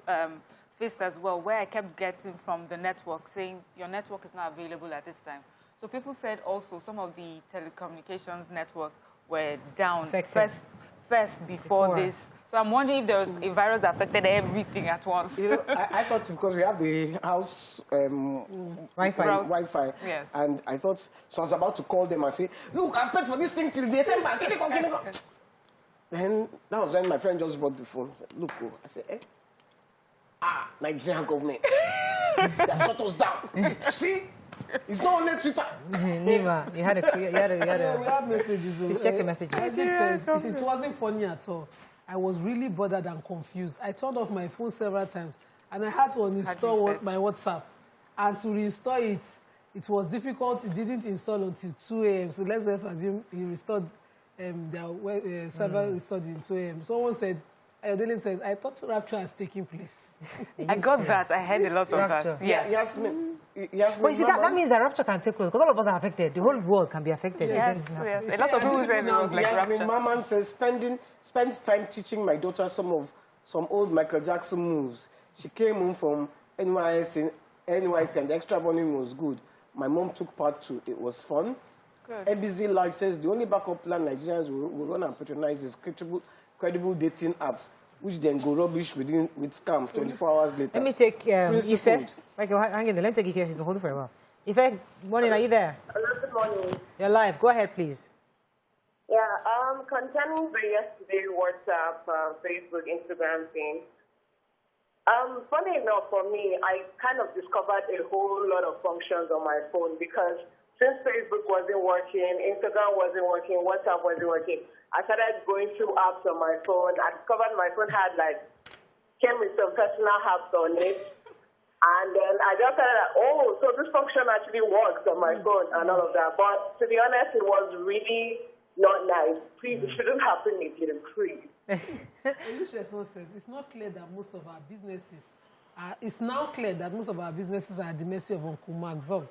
faced as well, where I kept getting from the network saying your network is not available at this time. So people said also some of the telecommunications network were down first before this. So I'm wondering if there was a virus that affected everything at once. You know, I thought because we have the house Wi-Fi, and I thought, so I was about to call them and say, look, I paid for this thing till December. Then that was when my friend just brought the phone. I said, look, I said, Nigerian government. They have shut us down. See? It's not only Twitter. Nima, you had a... Yeah, we have messages. Please check the messages. Isaac says, it wasn't funny at all. I was really bothered and confused. I turned off my phone several times, and I had to uninstall my WhatsApp. And to reinstall it, it was difficult. It didn't install until 2 a.m. So let's just assume he restored, their server restored in 2 a.m. Someone said, Ayodele says, I thought rapture has taken place. I got that. I heard a lot of that. Yes. Yasmin, but you see, that means that rapture can take place because all of us are affected. The whole world can be affected. Yes. A lot of people say it was like Yasmin rapture. Maman says, spends time teaching my daughter some old Michael Jackson moves. She came home from NYC and the extra bonding was good. My mom took part too. It was fun. ABZ Live says, the only backup plan Nigerians will run and patronize is credible dating apps, which then go rubbish with scams 24 hours later. Let me take Ife. Okay, hang in there. Let me take Ife. She's been holding for a while. Ife, morning, are you there? Hello, good morning. You're live. Go ahead, please. Yeah, concerning the yesterday WhatsApp, Facebook, Instagram thing, funny enough for me, I kind of discovered a whole lot of functions on my phone because since Facebook wasn't working, Instagram wasn't working, WhatsApp wasn't working, I started going through apps on my phone. I discovered my phone had came with some personal apps on it. And then I just started so this function actually works on my phone and all of that. But to be honest, it was really not nice. Please, it shouldn't happen again, please. Olusegun says, it's not clear that most of our businesses it's now clear that most of our businesses are at the mercy of Uncle Mark Zog.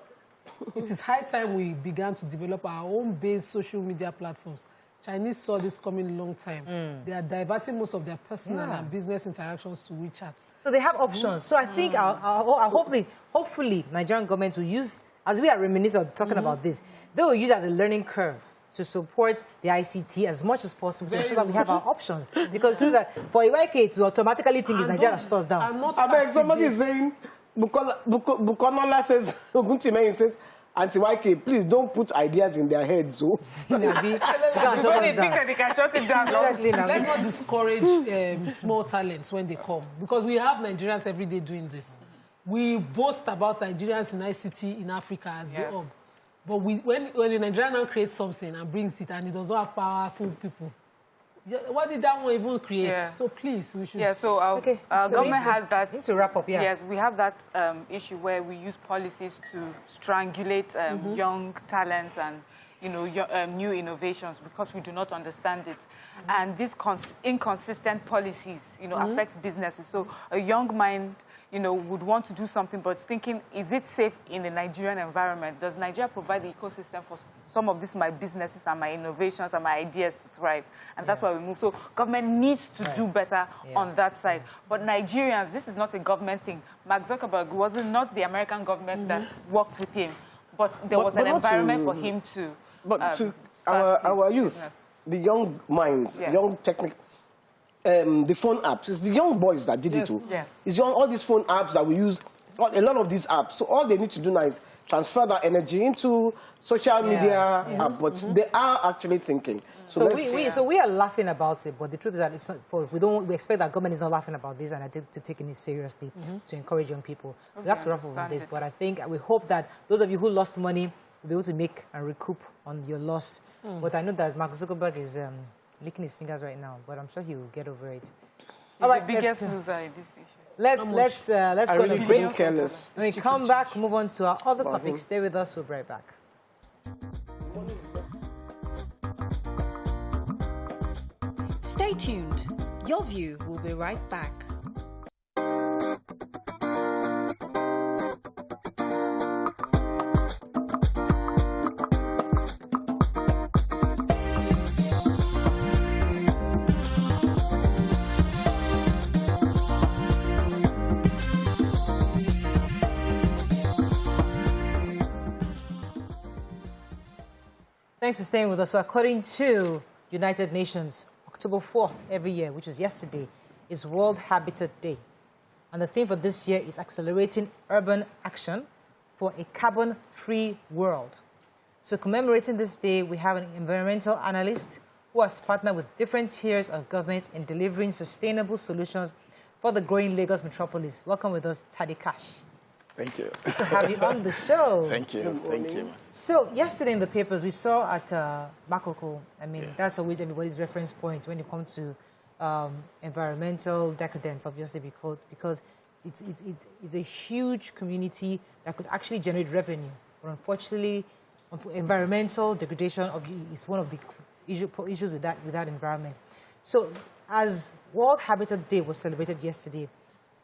It is high time we began to develop our own base social media platforms. Chinese saw this coming a long time. They are diverting most of their personal and business interactions to WeChat. So they have options. So I think hopefully Nigerian government will use, as we are reminiscing or talking about this, they will use it as a learning curve to support the ICT as much as possible to ensure that we have our options. Because that for a YK to automatically think is Nigeria stores down. I beg, somebody is saying, Bukonola says, Oguntime says, Anti-YK, please don't put ideas in their heads. So. When they think that they can shut it down. Let's not discourage small talents when they come. Because we have Nigerians every day doing this. We boast about Nigerians in ICT in Africa as the hub. But when a Nigerian now creates something and brings it and it does not have powerful people, what did that one even create? Yeah. So please, we should... Yeah, so our government has that... Need to wrap up, yeah. Yes, we have that issue where we use policies to strangulate young talents and, new innovations because we do not understand it. And these inconsistent policies, affects businesses. So a young mind, would want to do something, but thinking, is it safe in the Nigerian environment? Does Nigeria provide the ecosystem for some of these my businesses and my innovations and my ideas to thrive? And that's why we move. So government needs to do better on that side. But Nigerians, this is not a government thing. Mark Zuckerberg was not the American government that worked with him, but there was an environment for him to. But to our youth, the young minds, young technical. The phone apps. It's the young boys that did it too. Yes. It's all these phone apps that we use, a lot of these apps. So all they need to do now is transfer that energy into social media, but they are actually thinking. So we are laughing about it, but the truth is that it's not. We expect that government is not laughing about this and to taking it seriously to encourage young people. We have to wrap up with this, but I think we hope that those of you who lost money will be able to make and recoup on your loss. But I know that Mark Zuckerberg is licking his fingers right now, but I'm sure he will get over it. All right, the biggest loser in this issue. Let's go to break. Careless. When we come back, move on to our other topics. Stay with us. We'll be right back. Stay tuned. Your View will be right back. Thanks for staying with us. So according to United Nations, October 4th every year, which is yesterday, is World Habitat Day. And the theme for this year is accelerating urban action for a carbon-free world. So commemorating this day, we have an environmental analyst who has partnered with different tiers of government in delivering sustainable solutions for the growing Lagos metropolis. Welcome with us, Tade Cash. Thank you. Good to have you on the show. Thank you. Thank you. So yesterday in the papers, we saw at Makoko, I mean, that's always everybody's reference point when it comes to environmental decadence, obviously, because it's a huge community that could actually generate revenue. But unfortunately, environmental degradation is one of the issues with that environment. So as World Habitat Day was celebrated yesterday,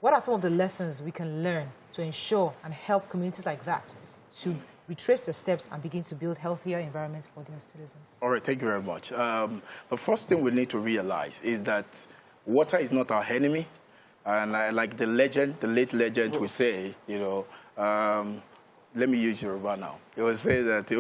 what are some of the lessons we can learn to ensure and help communities like that to retrace their steps and begin to build healthier environments for their citizens? All right, thank you very much. The first thing we need to realize is that water is not our enemy. And like the late legend would say, you know, let me use Yoruba now. It would say that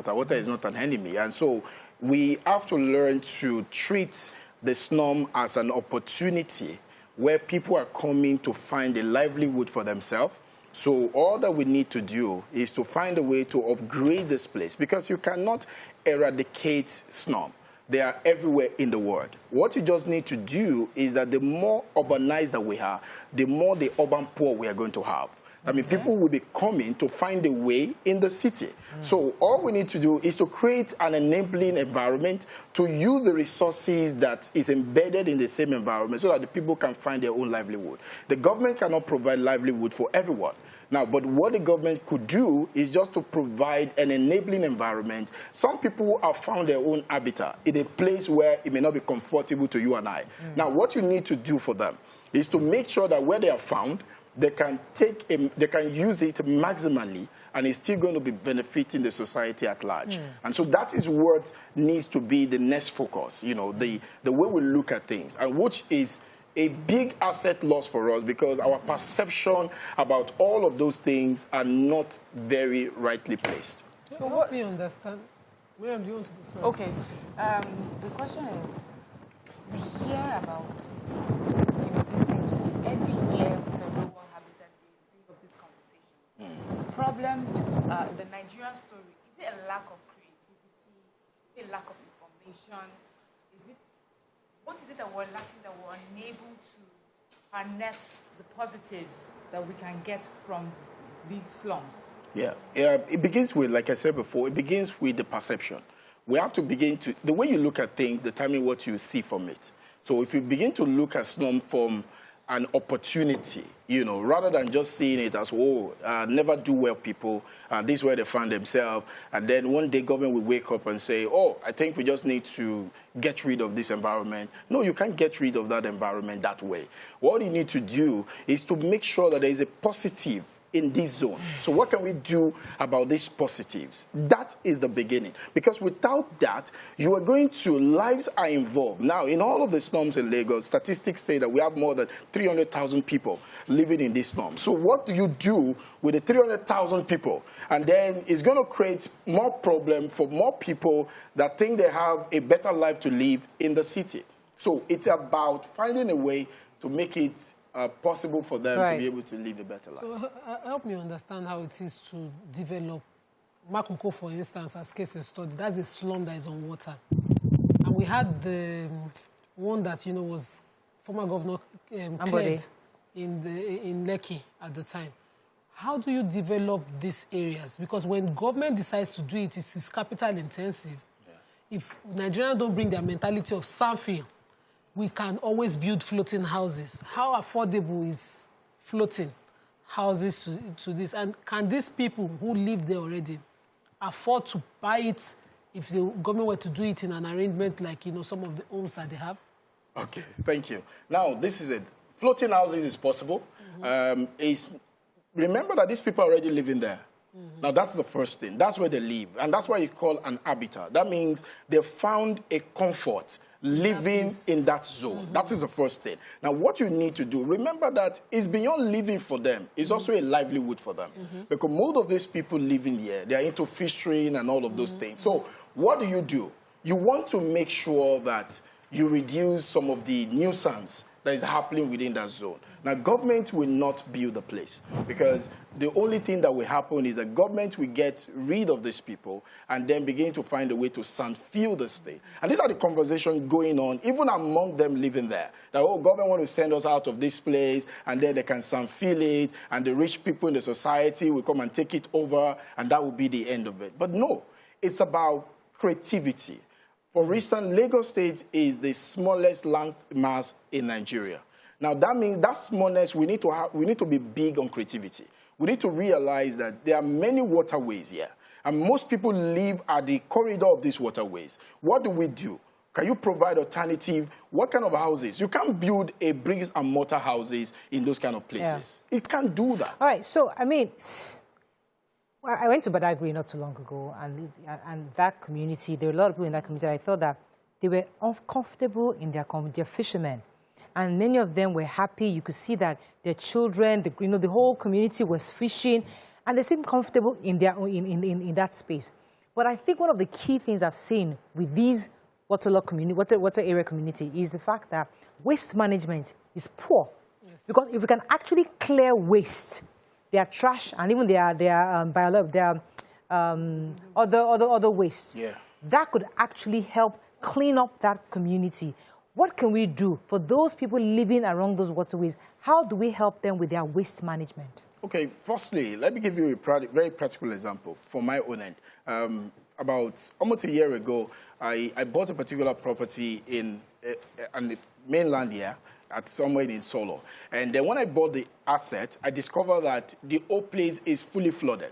water is not an enemy. And so we have to learn to treat the slum as an opportunity where people are coming to find a livelihood for themselves. So all that we need to do is to find a way to upgrade this place, because you cannot eradicate slum. They are everywhere in the world. What you just need to do is that the more urbanized that we are, the more the urban poor we are going to have. I mean, people will be coming to find a way in the city. So all we need to do is to create an enabling environment to use the resources that is embedded in the same environment so that the people can find their own livelihood. The government cannot provide livelihood for everyone. Now, but what the government could do is just to provide an enabling environment. Some people have found their own habitat in a place where it may not be comfortable to you and I. Now, what you need to do for them is to make sure that where they are found, they can use it maximally, and it's still going to be benefiting the society at large. And so that is what needs to be the next focus, you know, the way we look at things, and which is a big asset loss for us, because our perception about all of those things are not very rightly placed. So what do you understand? Miriam, do you want to go? Sorry. Okay. The question is, we hear about these things every year. Problem with the Nigerian story, is it a lack of creativity? Is it a lack of information? What is it that we're lacking, that we're unable to harness the positives that we can get from these slums? Yeah, it begins with, like I said before, it begins with the perception. We have to begin to, the way you look at things determine what you see from it. So if you begin to look at slum from an opportunity, you know, rather than just seeing it as, never do well people, this is where they find themselves, and then one day government will wake up and say, oh, I think we just need to get rid of this environment. No, you can't get rid of that environment that way. What you need to do is to make sure that there is a positive in this zone. So what can we do about these positives? That is the beginning. Because without that, you are going to, lives are involved. Now, in all of the slums in Lagos, statistics say that we have more than 300,000 people living in these slums. So what do you do with the 300,000 people? And then it's going to create more problem for more people that think they have a better life to live in the city. So it's about finding a way to make it possible for them to be able to live a better life. So help me understand how it is to develop Makoko, for instance, as case study. That's a slum that is on water. And we had the one that, you know, was former governor cleared in Lekki at the time. How do you develop these areas? Because when government decides to do it, it is capital intensive. Yeah. If Nigerians don't bring their mentality of something, we can always build floating houses. How affordable is floating houses to this? And can these people who live there already afford to buy it if the government were to do it in an arrangement like, you know, some of the homes that they have? Okay, thank you. Now, this is it. Floating houses is possible. Remember that these people are already living there. Now, that's the first thing. That's where they live. And that's why you call an habitat. That means they found a comfort living in that zone. That is the first thing. Now, what you need to do, remember that it's beyond living for them. It's also a livelihood for them. Because most of these people living here, they are into fishing and all of those things. So what do? You want to make sure that you reduce some of the nuisance that is happening within that zone. Now, government will not build the place because the only thing that will happen is that government will get rid of these people and then begin to find a way to sandfill the state. And these are the conversations going on, even among them living there. That, oh, government want to send us out of this place, and then they can sandfill it, and the rich people in the society will come and take it over, and that will be the end of it. But no, it's about creativity. For instance, Lagos State is the smallest land mass in Nigeria. Now, that means that smallness, we need to be big on creativity. We need to realize that there are many waterways here, and most people live at the corridor of these waterways. What do we do? Can you provide alternative? What kind of houses? You can't build a bricks and mortar houses in those kind of places. Yeah. It can't do that. All right, so, I mean, well, I went to Badagry not too long ago, and that community, there were a lot of people in that community. I thought that they were uncomfortable in their fishermen, and many of them were happy. You could see that their children, the whole community was fishing, and they seemed comfortable in their in that space. But I think one of the key things I've seen with these water area community is the fact that waste management is poor. Yes. Because if we can actually clear waste, their trash and even their other wastes, yeah, that could actually help clean up that community. What can we do for those people living along those waterways? How do we help them with their waste management? Okay, firstly, let me give you a very practical example from my own end. About almost a year ago, I bought a particular property on the mainland here, at somewhere in Solo. And then when I bought the asset, I discovered that the whole place is fully flooded.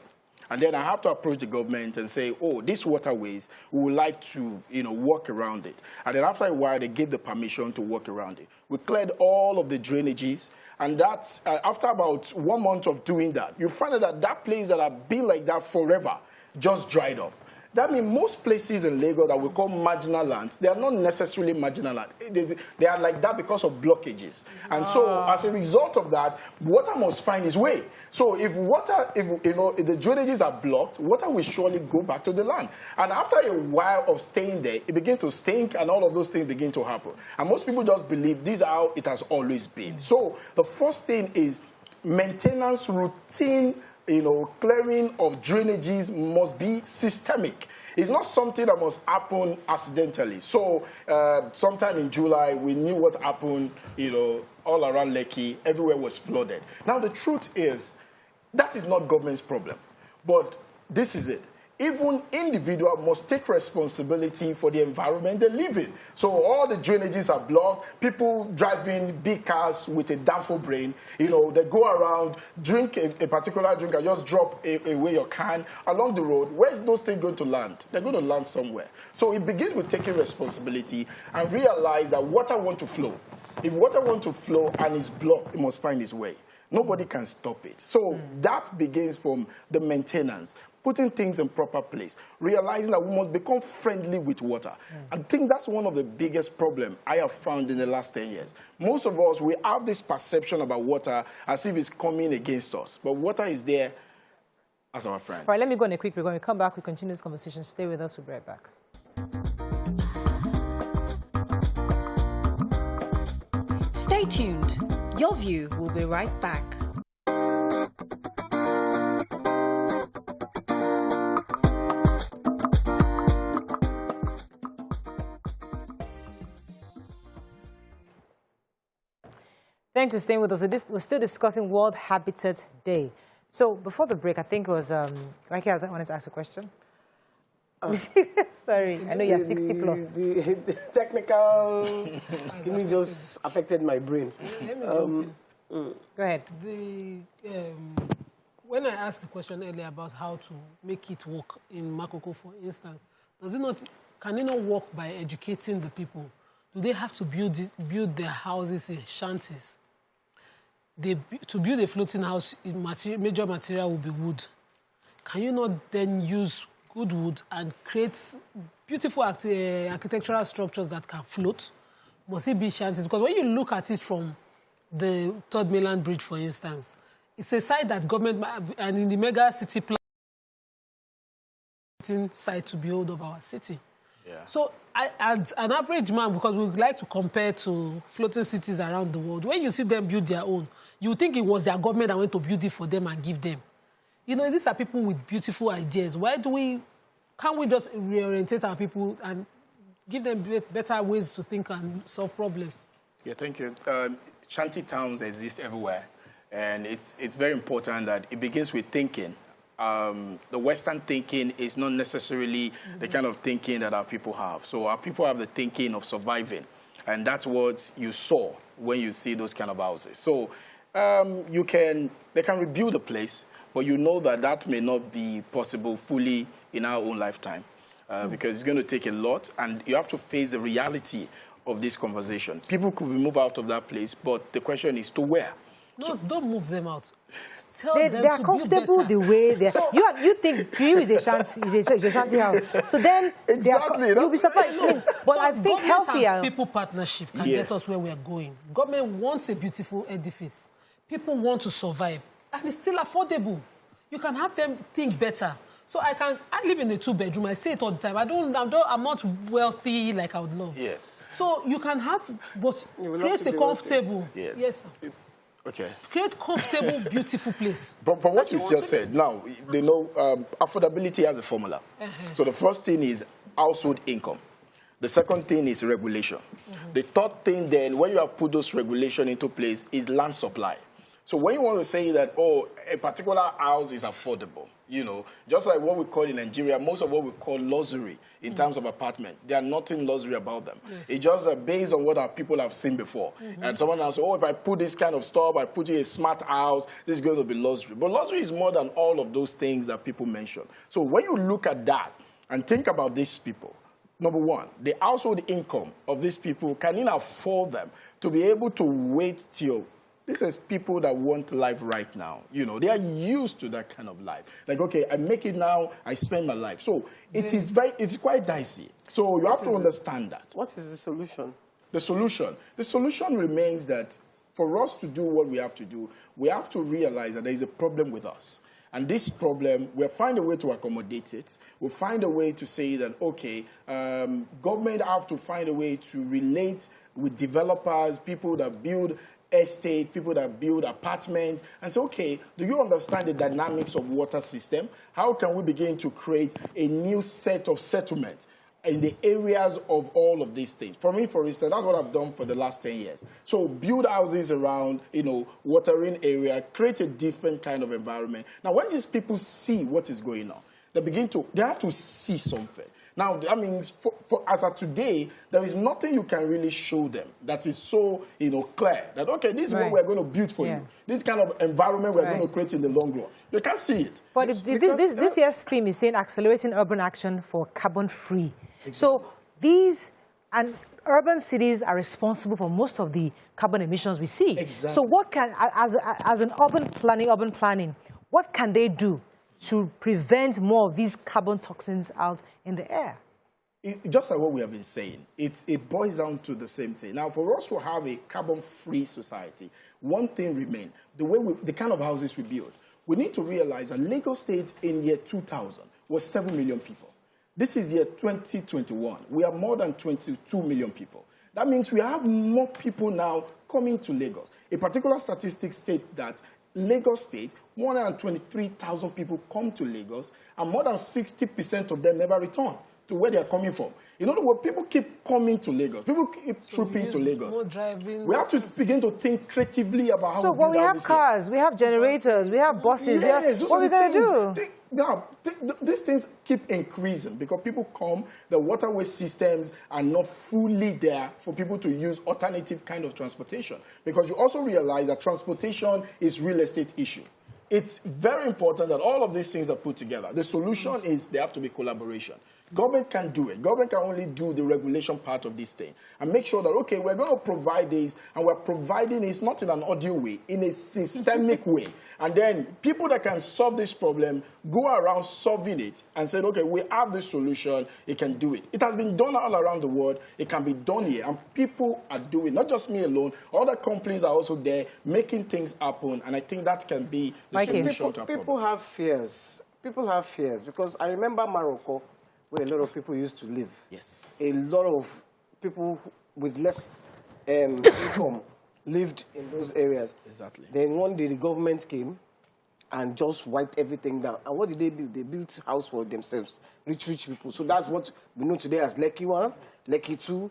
And then I have to approach the government and say, oh, these waterways, we would like to, work around it. And then after a while, they gave the permission to work around it. We cleared all of the drainages. And that's, after about 1 month of doing that, you find out that that place that had been like that forever just dried off. That means most places in Lagos that we call marginal lands, they are not necessarily marginal land. They are like that because of blockages. And so as a result of that, water must find its way. So if the drainages are blocked, water will surely go back to the land. And after a while of staying there, it begins to stink and all of those things begin to happen. And most people just believe this is how it has always been. So the first thing is maintenance routine. Clearing of drainages must be systemic. It's not something that must happen accidentally. So sometime in July, we knew what happened, all around Lekki, everywhere was flooded. Now, the truth is, that is not government's problem. But this is it. Even individual must take responsibility for the environment they live in. So all the drainages are blocked. People driving big cars with a downfall brain, they go around, drink a particular drink and just drop away your can along the road. Where's those things going to land? They're going to land somewhere. So it begins with taking responsibility and realize that water wants to flow. If water wants to flow and it's blocked, it must find its way. Nobody can stop it. So that begins from the maintenance. Putting things in proper place, realizing that we must become friendly with water. I think that's one of the biggest problems I have found in the last 10 years. Most of us, we have this perception about water as if it's coming against us, but water is there as our friend. All right, let me go on a quick break. When we come back, we continue this conversation. Stay with us, we'll be right back. Stay tuned. Your View will be right back. Thank you for staying with us. We're still discussing World Habitat Day. So before the break, I think it was, Mikey, I wanted to ask a question. Sorry, I know you're 60 plus. The technical thing just affected my brain. Go ahead. When I asked the question earlier about how to make it work in Makoko, for instance, can it not work by educating the people? Do they have to build their houses in shanties? To build a floating house, major material will be wood. Can you not then use good wood and create beautiful architectural structures that can float? Must it be shanties? Because when you look at it from the Third Mainland Bridge, for instance, it's a site that government, and in the mega city plan, site to behold of our city. Yeah. So, as an average man, because we like to compare to floating cities around the world, when you see them build their own, you think it was their government that went to build it for them and give them. You know, these are people with beautiful ideas. Can't we just reorientate our people and give them better ways to think and solve problems? Yeah, thank you. Shanty towns exist everywhere, and it's very important that it begins with thinking. The Western thinking is not necessarily the kind of thinking that our people have. So our people have the thinking of surviving, and that's what you saw when you see those kind of houses. So they can rebuild the place, but you know that may not be possible fully in our own lifetime because it's going to take a lot, and you have to face the reality of this conversation. People could be moved out of that place, but the question is to where? No, don't move them out. Tell they them are to comfortable the way they are. So, you think to you is a shanty house. So then exactly, you'll be surprised. But I think healthier people partnership can get us where we are going. Government wants a beautiful edifice. People want to survive, and it's still affordable. You can have them think better. So I live in a 2-bedroom. I say it all the time. I'm not wealthy like I would love. Yeah. So you can have, but create a comfortable. Yes. Okay. Create comfortable, beautiful place. From what you just said, now, they know affordability has a formula. So the first thing is household income. The second thing is regulation. The third thing then, when you have put those regulations into place, is land supply. So when you want to say that, oh, a particular house is affordable, you know, just like what we call in Nigeria, most of what we call luxury in terms of apartment, there are nothing luxury about them. Yes. It's just based on what our people have seen before. And someone else, oh, if I put this kind of stuff, I put in a smart house, this is going to be luxury. But luxury is more than all of those things that people mention. So when you look at that and think about these people, number one, the household income of these people, can you afford them to be able to wait till... This is people that want life right now. You know, they are used to that kind of life. Like, okay, I make it now, I spend my life. So it's quite dicey. So you have to understand that. What is the solution? The solution remains that for us to do what we have to do, we have to realize that there is a problem with us. And this problem, we'll find a way to accommodate it. We'll find a way to say that, okay, government have to find a way to relate with developers, people that build estate, people that build apartments, and say, okay, do you understand the dynamics of water system? How can we begin to create a new set of settlements in the areas of all of these things? For me, for instance, that's what I've done for the last 10 years. So build houses around, you know, watering area, create a different kind of environment. Now, when these people see what is going on, they have to see something. Now, I mean, as of today, there is nothing you can really show them that is so, you know, clear that, okay, this is what we're going to build for you. This kind of environment we're going to create in the long run. You can't see it. But this year's theme is saying accelerating urban action for carbon-free. Exactly. So these and urban cities are responsible for most of the carbon emissions we see. Exactly. So what can, as an urban planning, what can they do to prevent more of these carbon toxins out in the air? Just like what we have been saying, it boils down to the same thing. Now, for us to have a carbon-free society, one thing remains, the kind of houses we build. We need to realize that Lagos State in year 2000 was 7 million people. This is year 2021. We are more than 22 million people. That means we have more people now coming to Lagos. A particular statistic states that Lagos State, 123,000 people come to Lagos, and more than 60% of them never return to where they are coming from. In other words, people keep coming to Lagos. People keep trooping to Lagos. We have to begin to think creatively about how we build houses. So when we have cars, we have generators, we have buses. Yes, what are we going to do? These things keep increasing because people come, the waterway systems are not fully there for people to use alternative kind of transportation. Because you also realize that transportation is real estate issue. It's very important that all of these things are put together. The solution is there have to be collaboration. Government can do it. Government can only do the regulation part of this thing and make sure that, okay, we're going to provide this, and we're providing this not in an audio way, in a systemic way. And then people that can solve this problem go around solving it and say, okay, we have this solution, it can do it. It has been done all around the world. It can be done here. And people are doing, not just me alone, other companies are also there making things happen. And I think that can be the solution to our problem. People have fears. People have fears because I remember Morocco. where a lot of people used to live. Yes. A lot of people with less income lived in those areas. Exactly. Then one day the government came and just wiped everything down. And what did they build? They built a house for themselves, rich people. So that's what we know today as Lekki 1, Lekki 2,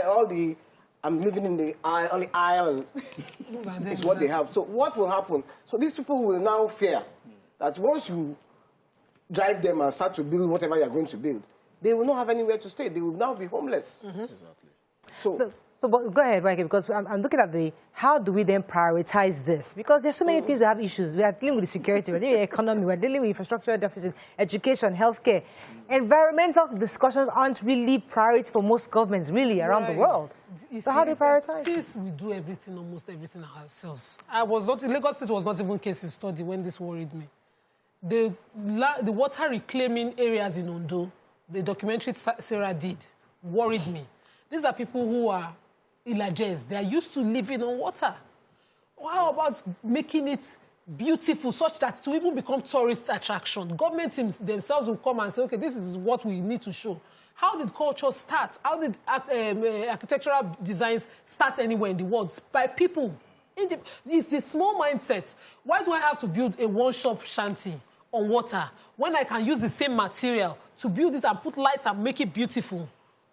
all the, I'm living in the on the island, is what they have. So what will happen? So these people will now fear that once you drive them and start to build whatever you're going to build, they will not have anywhere to stay. They will now be homeless. Exactly. But go ahead, Waike, because I'm looking at how do we then prioritize this? Because there's so many things we have issues. We are dealing with the security, we're dealing with the economy, we're dealing with infrastructure deficit, education, healthcare. Environmental discussions aren't really priority for most governments, really, around the world. So how do we prioritize? Since we do everything, almost everything ourselves. Lagos State was not even case in study when this worried me. The water reclaiming areas in Ondo, the documentary Sarah did, worried me. These are people who are Ilajes. They are used to living on water. How about making it beautiful such that it will even become tourist attraction? Government teams themselves will come and say, okay, this is what we need to show. How did culture start? How did architectural designs start anywhere in the world? By people. It's the small mindset. Why do I have to build a one-shop shanty on water when I can use the same material to build this and put lights and make it beautiful?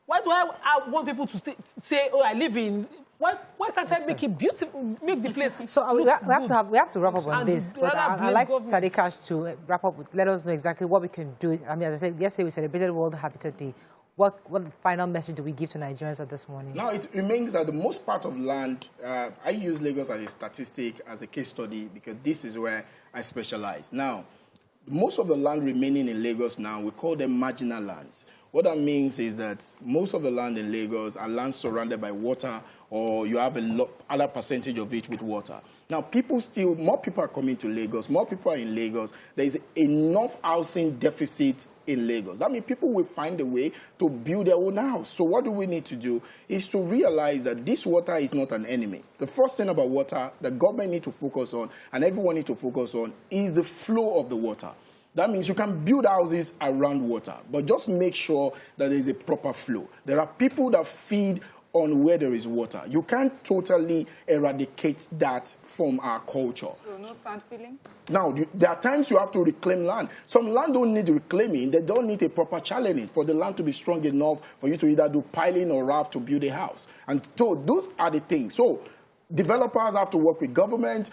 Why do I want people to say, oh, I live in... Why can't I make it beautiful, make the place... So we have to wrap up on this, but I'd like Sadikash to wrap up with, let us know exactly what we can do. I mean, as I said, yesterday we celebrated World Habitat Day. What final message do we give to Nigerians at this morning? Now, it remains that the most part of land, I use Lagos as a statistic, as a case study, because this is where I specialize. Now, most of the land remaining in Lagos now, we call them marginal lands. What that means is that most of the land in Lagos are lands surrounded by water, or you have a other percentage of it with water. Now, more people are coming to Lagos, more people are in Lagos. There is enough housing deficit in Lagos. That means people will find a way to build their own house. So what do we need to do is to realize that this water is not an enemy. The first thing about water the government needs to focus on, and everyone needs to focus on, is the flow of the water. That means you can build houses around water, but just make sure that there is a proper flow. There are people that feed on where there is water. You can't totally eradicate that from our culture. So no sand filling? Now, there are times you have to reclaim land. Some land don't need reclaiming. They don't need a proper channeling for the land to be strong enough for you to either do piling or raft to build a house. And so those are the things. So developers have to work with government.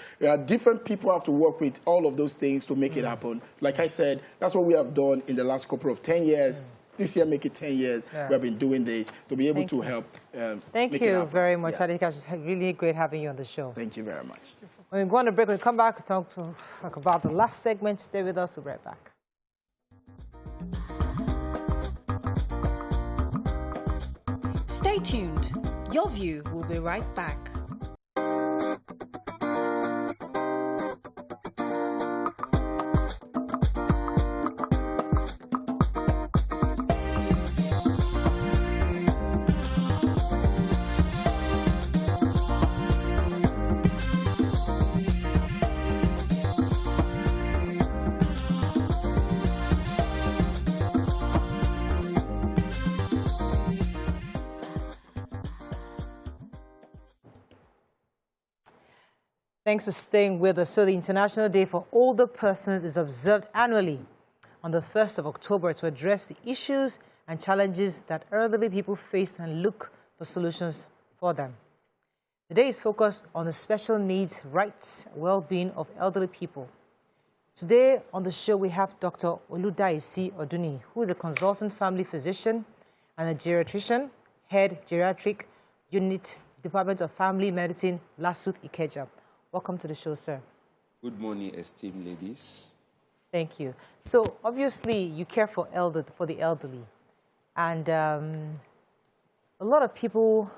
Different people have to work with all of those things to make it happen. Like I said, that's what we have done in the last couple of 10 years. This year, make it 10 years. Yeah. We have been doing this to be able to help. Thank you very much, Adikash. It's really great having you on the show. Thank you very much. When we go on a break, we'll come back and talk about the last segment. Stay with us. We'll be right back. Stay tuned. Your View will be right back. Thanks for staying with us. So the International Day for Older Persons is observed annually on the 1st of October to address the issues and challenges that elderly people face and look for solutions for them. The day is focused on the special needs, rights, well-being of elderly people. Today on the show we have Dr. Oludaisi Oduni, who is a consultant family physician and a geriatrician, head geriatric unit, Department of Family Medicine, Lasut Ikeja. Welcome to the show, sir. Good morning, esteemed ladies. Thank you. So, obviously, you care for the elderly. And a lot of people,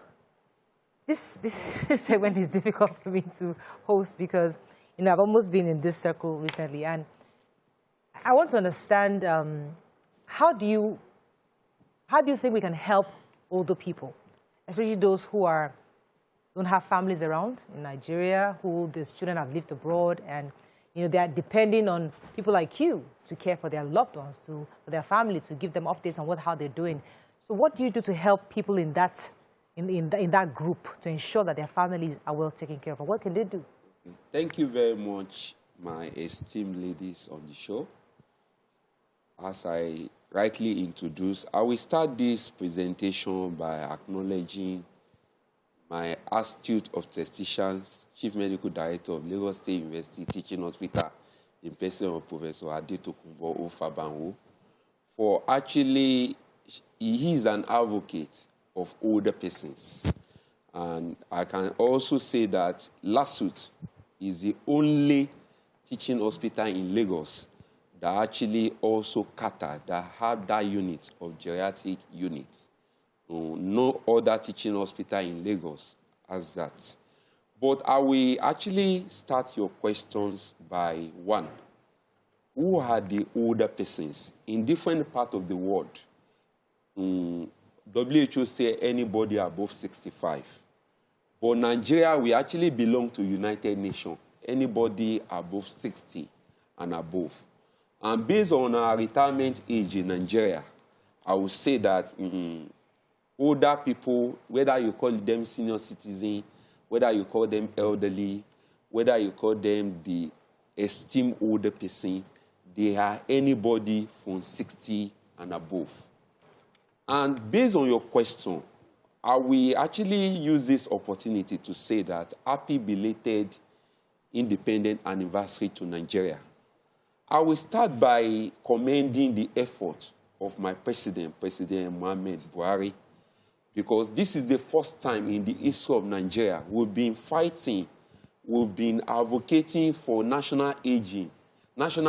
this segment is difficult for me to host because, you know, I've almost been in this circle recently. And I want to understand, how do you think we can help older people, especially those who don't have families around in Nigeria, who their children have lived abroad, and You know, they are depending on people like you to care for their loved ones, for their family, to give them updates on how they're doing. So what do you do to help people in that group to ensure that their families are well taken care of? And what can they do? Thank you very much, my esteemed ladies on the show. As I rightly introduced, I will start this presentation by acknowledging my astute obstetricians, Chief Medical Director of Lagos State University Teaching Hospital, in person of Professor Adetokunbo Ofabanwo, for actually, he is an advocate of older persons. And I can also say that LASUT is the only teaching hospital in Lagos that actually also cater, that have that unit of geriatric units. No other teaching hospital in Lagos has that. But I will actually start your questions by one. Who are the older persons in different parts of the world? WHO say anybody above 65. But Nigeria, we actually belong to United Nations. Anybody above 60 and above. And based on our retirement age in Nigeria, I would say that older people, whether you call them senior citizens, whether you call them elderly, whether you call them the esteemed older person, they are anybody from 60 and above. And based on your question, I will actually use this opportunity to say that happy belated independent anniversary to Nigeria. I will start by commending the effort of my president, President Muhammad Buhari, because this is the first time in the history of Nigeria we've been fighting, we've been advocating for national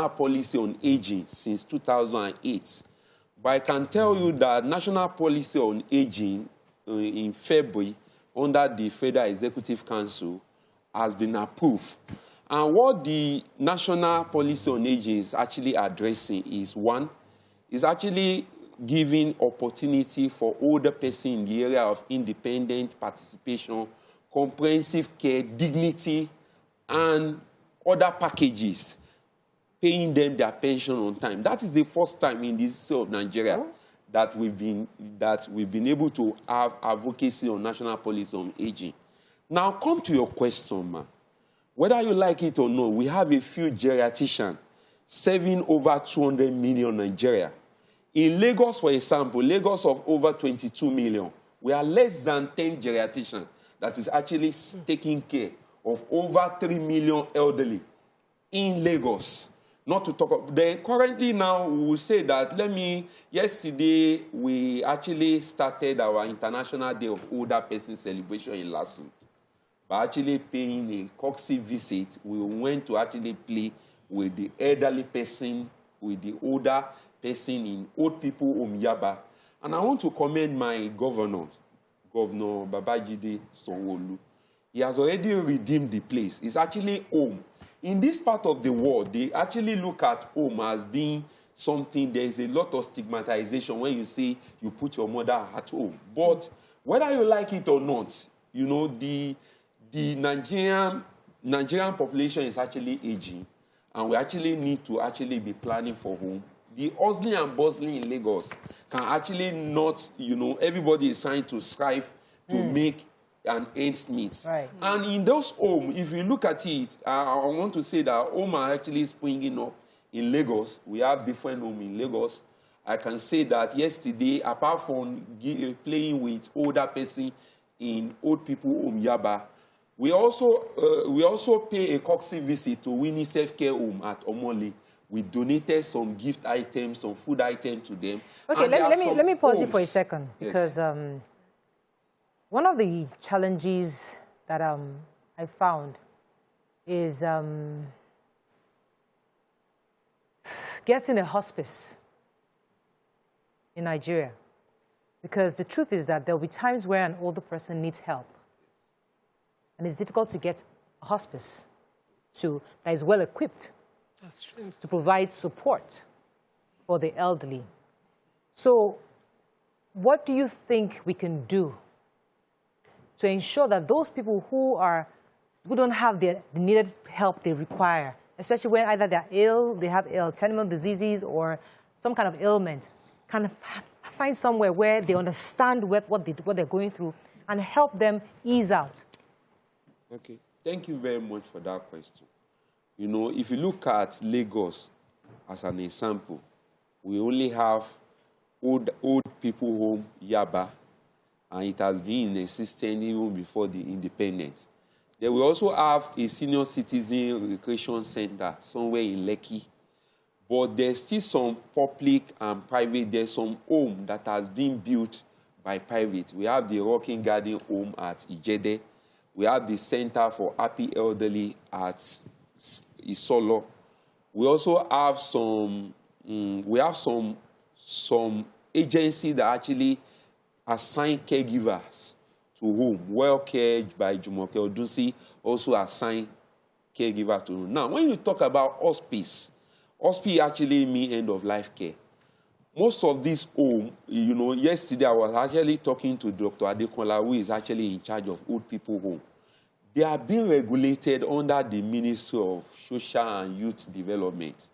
policy on aging since 2008. But I can tell you that national policy on aging in February under the Federal Executive Council has been approved. And what the national policy on aging is actually addressing is, one, is actually giving opportunity for older persons in the area of independent participation, comprehensive care, dignity, and other packages, paying them their pension on time. That is the first time in the history of Nigeria that we've been able to have advocacy on national policy on aging. Now, come to your question, man. Whether you like it or not, we have a few geriatricians serving over 200 million Nigeria. In Lagos, for example, Lagos of over 22 million, we are less than 10 geriatricians that is actually taking care of over 3 million elderly in Lagos. Not to talk about, then currently now we will say that, yesterday we actually started our International Day of Older Persons celebration in LASUT. By actually paying a courtesy visit, we went to actually play with the elderly person, with the older person in Old People Home Yaba. And I want to commend my governor, Governor Babajide Sanwo-Olu. He has already redeemed the place. It's actually home. In this part of the world, they actually look at home as being something, there is a lot of stigmatization when you say you put your mother at home. But whether you like it or not, you know, the Nigerian population is actually aging, and we actually need to actually be planning for home. The hustling and bustling in Lagos can actually not, you know, everybody is trying to strive to make an ends meet. Right. And in those homes, if you look at it, I want to say that homes are actually springing up in Lagos. We have different homes in Lagos. I can say that yesterday, apart from playing with older person in Old People Home Yaba, we also pay a courtesy visit to UNICEF Care Home at Omole. We donated some gift items, some food items to them. Okay, let me pause you for a second, because one of the challenges that I found is getting a hospice in Nigeria. Because the truth is that there will be times where an older person needs help. And it's difficult to get a hospice that is well equipped to provide support for the elderly. So what do you think we can do to ensure that those people who don't have the needed help they require especially when either they're ill, they have terminal diseases or some kind of ailment, can find somewhere where they understand what they're going through and help them ease out? Okay, thank you very much for that question. You know, if you look at Lagos as an example, we only have old people home, Yaba, and it has been in existence even before the independence. Then we also have a senior citizen recreation center somewhere in Lekki. But there's still some public and private, there's some home that has been built by private. We have the Rocking Garden home at Ijede. We have the Center for Happy Elderly at Isolo. We also have some agency that actually assign caregivers to home. WellCare by Jumoke Odunsi also assign caregiver to home. Now, when you talk about hospice actually means end-of-life care. Most of these home, you know, yesterday I was actually talking to Dr. Adekola, who is actually in charge of old people home. They are being regulated under the Ministry of Social and Youth Development.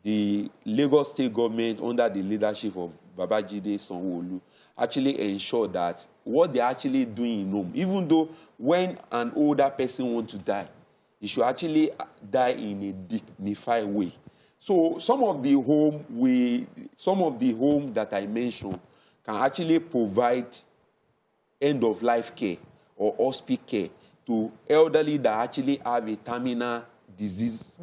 The Lagos State government, under the leadership of Babajide Sanwo-Olu, actually ensure that what they're actually doing in home, even though when an older person wants to die, he should actually die in a dignified way. So some of the home that I mentioned can actually provide end-of-life care or hospice care to elderly that actually have a terminal disease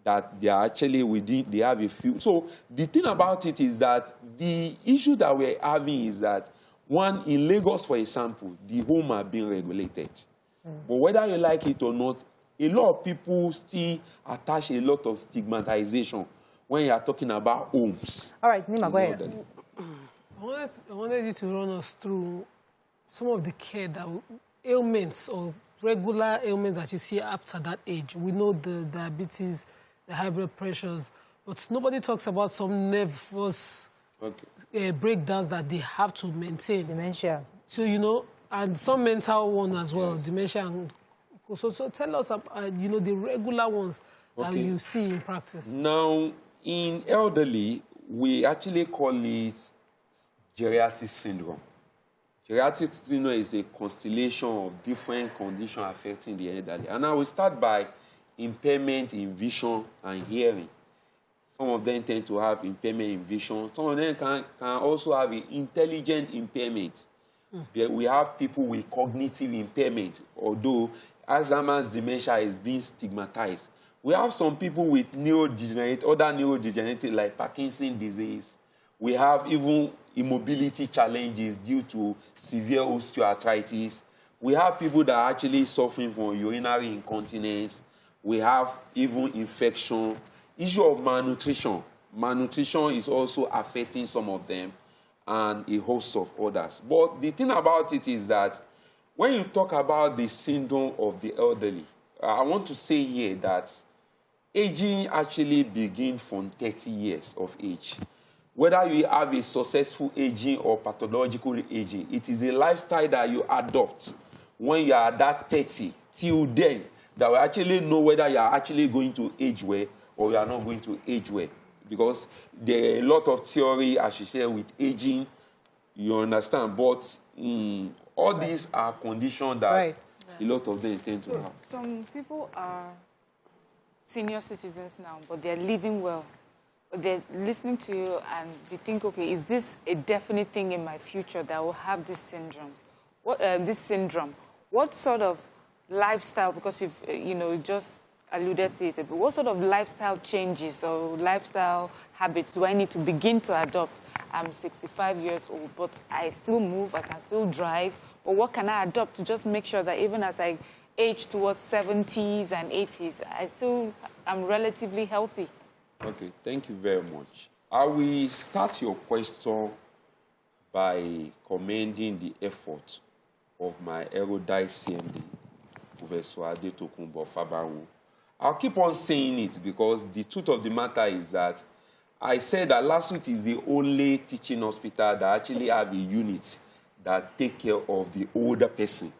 that they are actually within, they have a few. So the thing about it is that the issue that we're having is that, one, in Lagos, for example, the home are being regulated. But whether you like it or not, a lot of people still attach a lot of stigmatization when you are talking about homes. All right, Nima, go ahead. I wanted you to run us through some of the care that ailments or regular ailments that you see after that age. We know the diabetes, the high blood pressures, but nobody talks about some nervous breakdowns that they have to maintain. Dementia. So, you know, and some mental one as well, dementia. And so tell us, you know, the regular ones that you see in practice. Now, in elderly, we actually call it geriatric syndrome. Geriatric syndrome is a constellation of different conditions affecting the elderly. And I will start by impairment in vision and hearing. Some of them tend to have impairment in vision. Some of them can also have an intelligent impairment. We have people with cognitive impairment, although Alzheimer's dementia is being stigmatized. We have some people with other neurodegenerative like Parkinson's disease. We have even immobility challenges due to severe osteoarthritis. We have people that are actually suffering from urinary incontinence. We have even infection. Issue of malnutrition. Malnutrition is also affecting some of them and a host of others. But the thing about it is that when you talk about the syndrome of the elderly, I want to say here that aging actually begins from 30 years of age. Whether you have a successful aging or pathological aging, it is a lifestyle that you adopt when you are at that 30 till then that will actually know whether you are actually going to age well or you are not going to age well. Because there are a lot of theory associated with aging, you understand, but all these are conditions that a lot of them tend to have. Some people are senior citizens now, but they're living well. But they're listening to you and they think, okay, is this a definite thing in my future that will have this syndrome? What sort of lifestyle, because you've just alluded to it, but what sort of lifestyle changes or lifestyle habits do I need to begin to adopt? I'm 65 years old, but I still move, I can still drive. But what can I adopt to just make sure that even as I age towards 70s and 80s, I'm relatively healthy? Okay, thank you very much. I will start your question by commending the effort of my erudite CMD, Professor Adetokunbo Fabawo. I'll keep on saying it because the truth of the matter is that I said that LASUT is the only teaching hospital that actually have a unit that take care of the older person.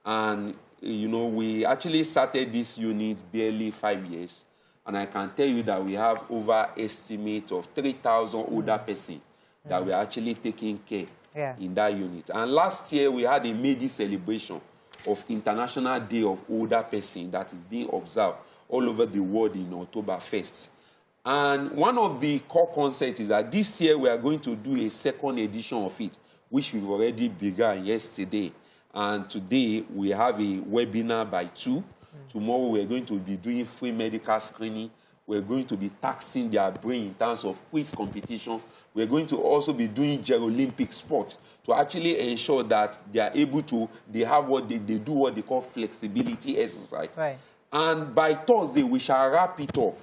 And, you know, we actually started this unit barely 5 years. And I can tell you that we have over estimate of 3,000 older persons that we are actually taking care in that unit. And last year, we had a major celebration of International Day of Older Person that is being observed all over the world in October 1st. And one of the core concepts is that this year we are going to do a second edition of it, which we've already begun yesterday. And today we have a webinar by 2. Tomorrow we're going to be doing free medical screening. We're going to be taxing their brain in terms of quiz competition. We're going to also be doing Olympic sports to actually ensure that they are able to, they have what they do what they call flexibility exercise. Right. And by Thursday, we shall wrap it up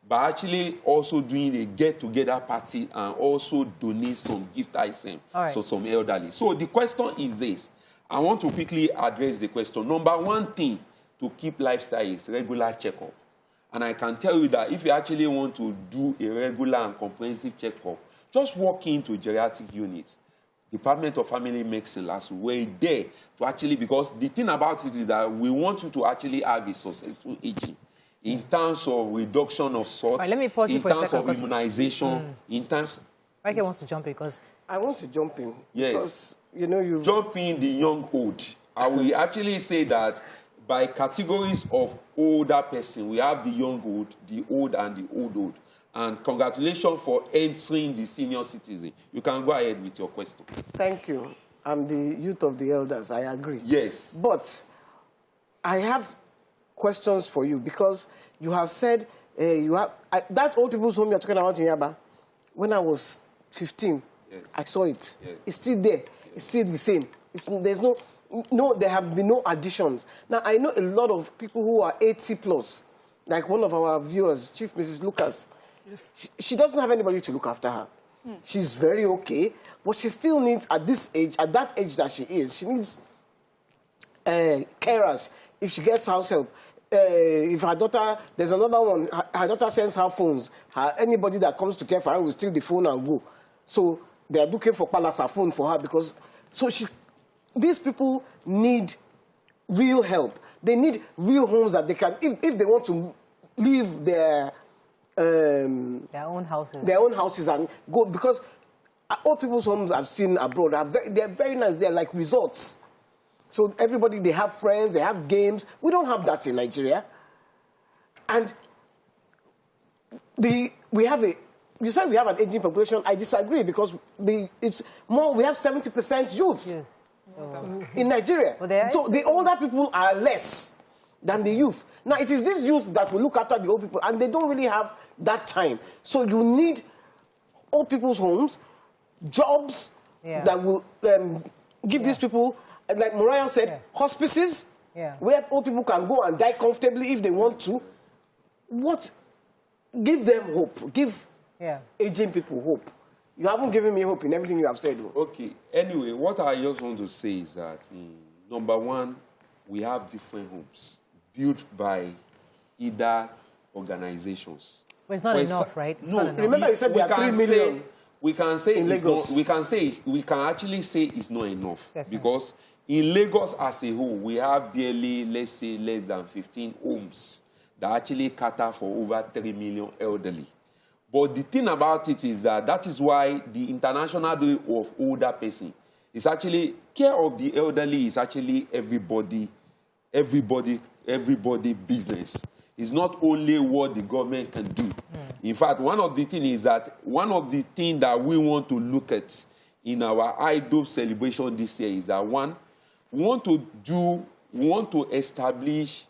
by actually also doing a get-together party and also donate some gift items to some elderly. So the question is this. I want to quickly address the question. Number one thing to keep lifestyle is regular checkup. And I can tell you that if you actually want to do a regular and comprehensive checkup, just walk into geriatric units. Department of Family Medicine last week, we're there to actually, because the thing about it is that we want you to actually have a successful aging in terms of reduction of salt, let me pause you for a second, in terms of immunization, in terms... Mike wants to jump in because... I want to jump in. Yes. Because, you know, you jump in the young old. I will actually say that by categories of older person, we have the young old, the old, and the old. And congratulations for answering the senior citizen. You can go ahead with your question. Thank you. I'm the youth of the elders. I agree. Yes. But I have questions for you because you have said you have that old people's home you're talking about in Yaba. When I was 15, I saw it. It's still there. It's still the same. There's no, there have been no additions. Now, I know a lot of people who are 80 plus, like one of our viewers, Chief Mrs. Lucas. Yes. She doesn't have anybody to look after her. She's very okay, but she still needs, at this age, at that age that she is, she needs carers. If she gets house help, if her daughter, there's another one, her daughter sends her phones. Anybody that comes to care for her will steal the phone and go. So they are looking for Palasa phone for her because, these people need real help. They need real homes that they can, if they want to leave their own houses and go, because old people's homes I've seen abroad, they're very nice. They're like resorts. So everybody, they have friends, they have games. We don't have that in Nigeria. And you said we have an aging population. I disagree because it's more, we have 70% youth. Yes. In Nigeria. So the older people are less than the youth. Now, it is this youth that will look after the old people, and they don't really have that time. So you need old people's homes, jobs that will give these people, like Mariah said, hospices, where old people can go and die comfortably if they want to. Give them hope. Give aging people hope. You haven't given me hope in everything you have said. Okay. Anyway, what I just want to say is that, number one, we have different homes built by either organizations. But it's not enough, right? No. Remember you said there are 3 million we can say in Lagos. We can actually say it's not enough. Yes, because in Lagos as a whole, we have barely, let's say, less than 15 homes that actually cater for over 3 million elderly. But the thing about it is that is why the International Day of Older Person is actually, care of the elderly is actually everybody business. It's not only what the government can do. In fact, one of the things that we want to look at in our IDOP celebration this year is that, one, we want to establish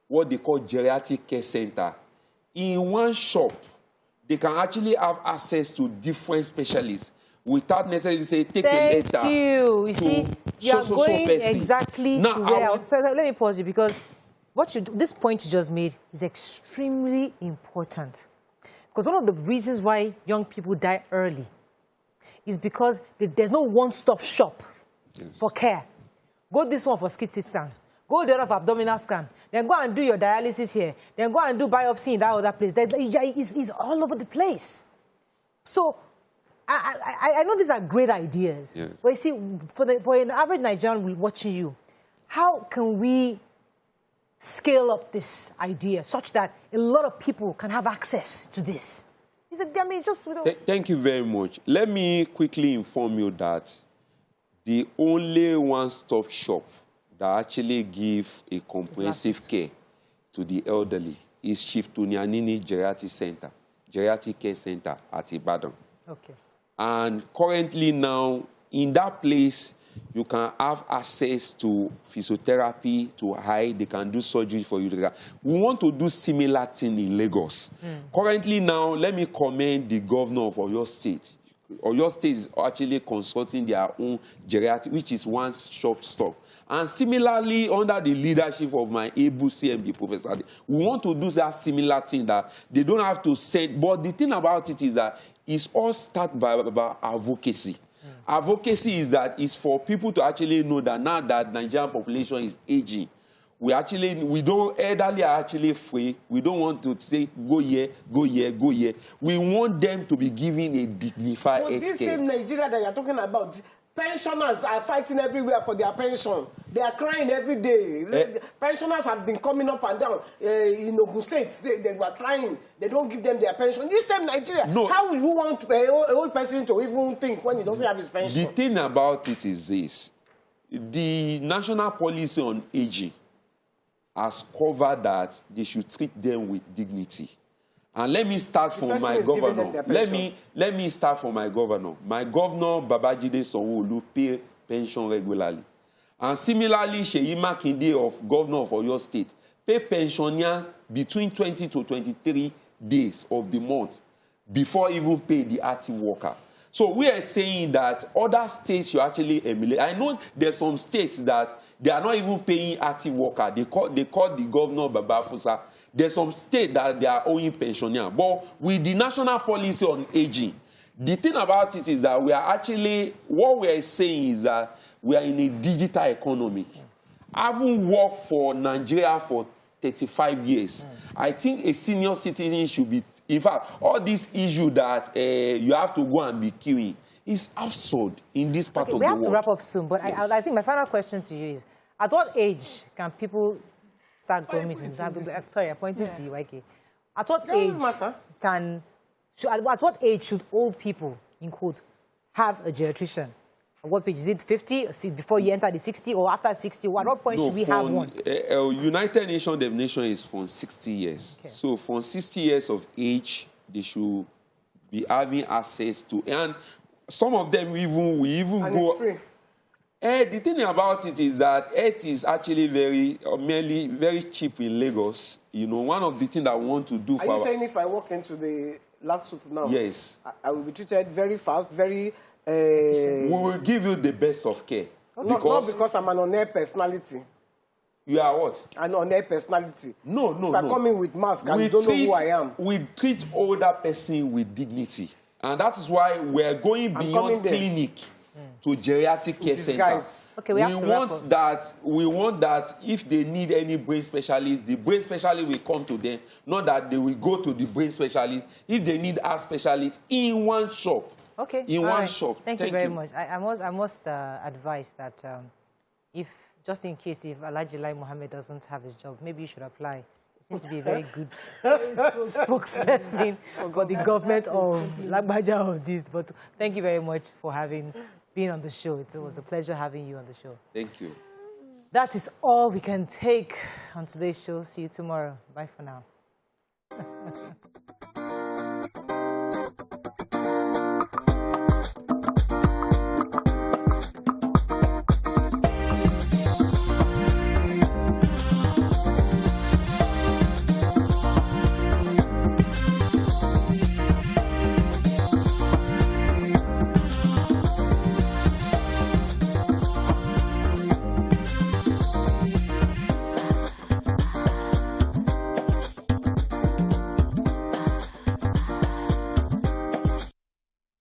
what they call geriatric care center. In one shop, they can actually have access to different specialists without necessarily say, take a letter. Thank you. You see, you are going exactly to where... So let me pause you because this point you just made is extremely important. Because one of the reasons why young people die early is because there's no one-stop shop for care. Go this one for CT scan. Go the other for abdominal scan. Then go and do your dialysis here. Then go and do biopsy in that other place. It's all over the place. So I know these are great ideas. Yeah. But you see, for an average Nigerian watching you, how can we scale up this idea such that a lot of people can have access to this? I mean, just... Thank you very much. Let me quickly inform you that the only one-stop shop that actually gives a comprehensive care to the elderly is Chief Tunianini Geriatric Care Center at Ibadan. Okay. And currently now, in that place, you can have access to physiotherapy, to hide, they can do surgery for you. We want to do similar thing in Lagos. Currently now, let me commend the governor of Oyo State. Oyo State is actually consulting their own geriatric, which is one-stop shop. And similarly, under the leadership of my able CMD professor, we want to do that similar thing that they don't have to send. But the thing about it is that it's all started by advocacy. Advocacy is that it's for people to actually know that now that Nigerian population is aging, we don't, elderly are actually free. We don't want to say, go here, go here, go here. We want them to be given a dignified health care. This same Nigeria that you're talking about, pensioners are fighting everywhere for their pension. They are crying every day. Pensioners have been coming up and down. In Ogun State, they were crying. They don't give them their pension. This same Nigeria, how will you want an old person to even think when he doesn't have his pension? The thing about it is this. The national policy on aging has covered that they should treat them with dignity. And let me start from my governor. Let me start from my governor. My governor, Babajide Sanwo-Olu, pay pension regularly. And similarly, Seyi Makinde, of governor of Oyo State, pay pensioner between 20 to 23 days of the month before even pay the active worker. So we are saying that other states should actually emulate. I know there's some states that they are not even paying active worker. They call the governor Baba Fusa. There's some states that they are owing pensioner. But with the national policy on aging, the thing about it is that we are actually, what we are saying is that we are in a digital economy. Having worked for Nigeria for 35 years, I think a senior citizen should be, in fact, all these issues that you have to go and be queuing is absurd in this part of the world. We have to wrap up soon, but yes. I think my final question to you is, at what age can people start going meetings? Sorry, I pointed to you, okay. At what age should old people, in quotes, have a geriatrician? At what age? Is it 50? Before you enter the 60 or after 60? At what point should we have one? United Nations definition is from 60 years. Okay. So from 60 years of age, they should be having access to, and some of them we even and go. It's free. The thing about it is that it is actually very cheap in Lagos. You know, one of the things I want to do for... Are you saying if I walk into the last suit now, yes, I will be treated very fast, very... We will give you the best of care. Not because I'm an on-air personality. You are what? An on-air personality. No. If I come in with mask and you don't know who I am. We treat older person with dignity. And that is why we're going beyond clinic to geriatric care centers. Okay, we want that if they need any brain specialist, the brain specialist will come to them, not that they will go to the brain specialist. If they need a specialist in one shop. Okay. In one shop. Thank you very much. I must advise that if, just in case if Alhaji Lai Mohammed doesn't have his job, maybe you should apply. He seems to be a very good spokesperson for the government of Lagbaja of this. But thank you very much for being on the show. It was a pleasure having you on the show. Thank you. That is all we can take on today's show. See you tomorrow. Bye for now.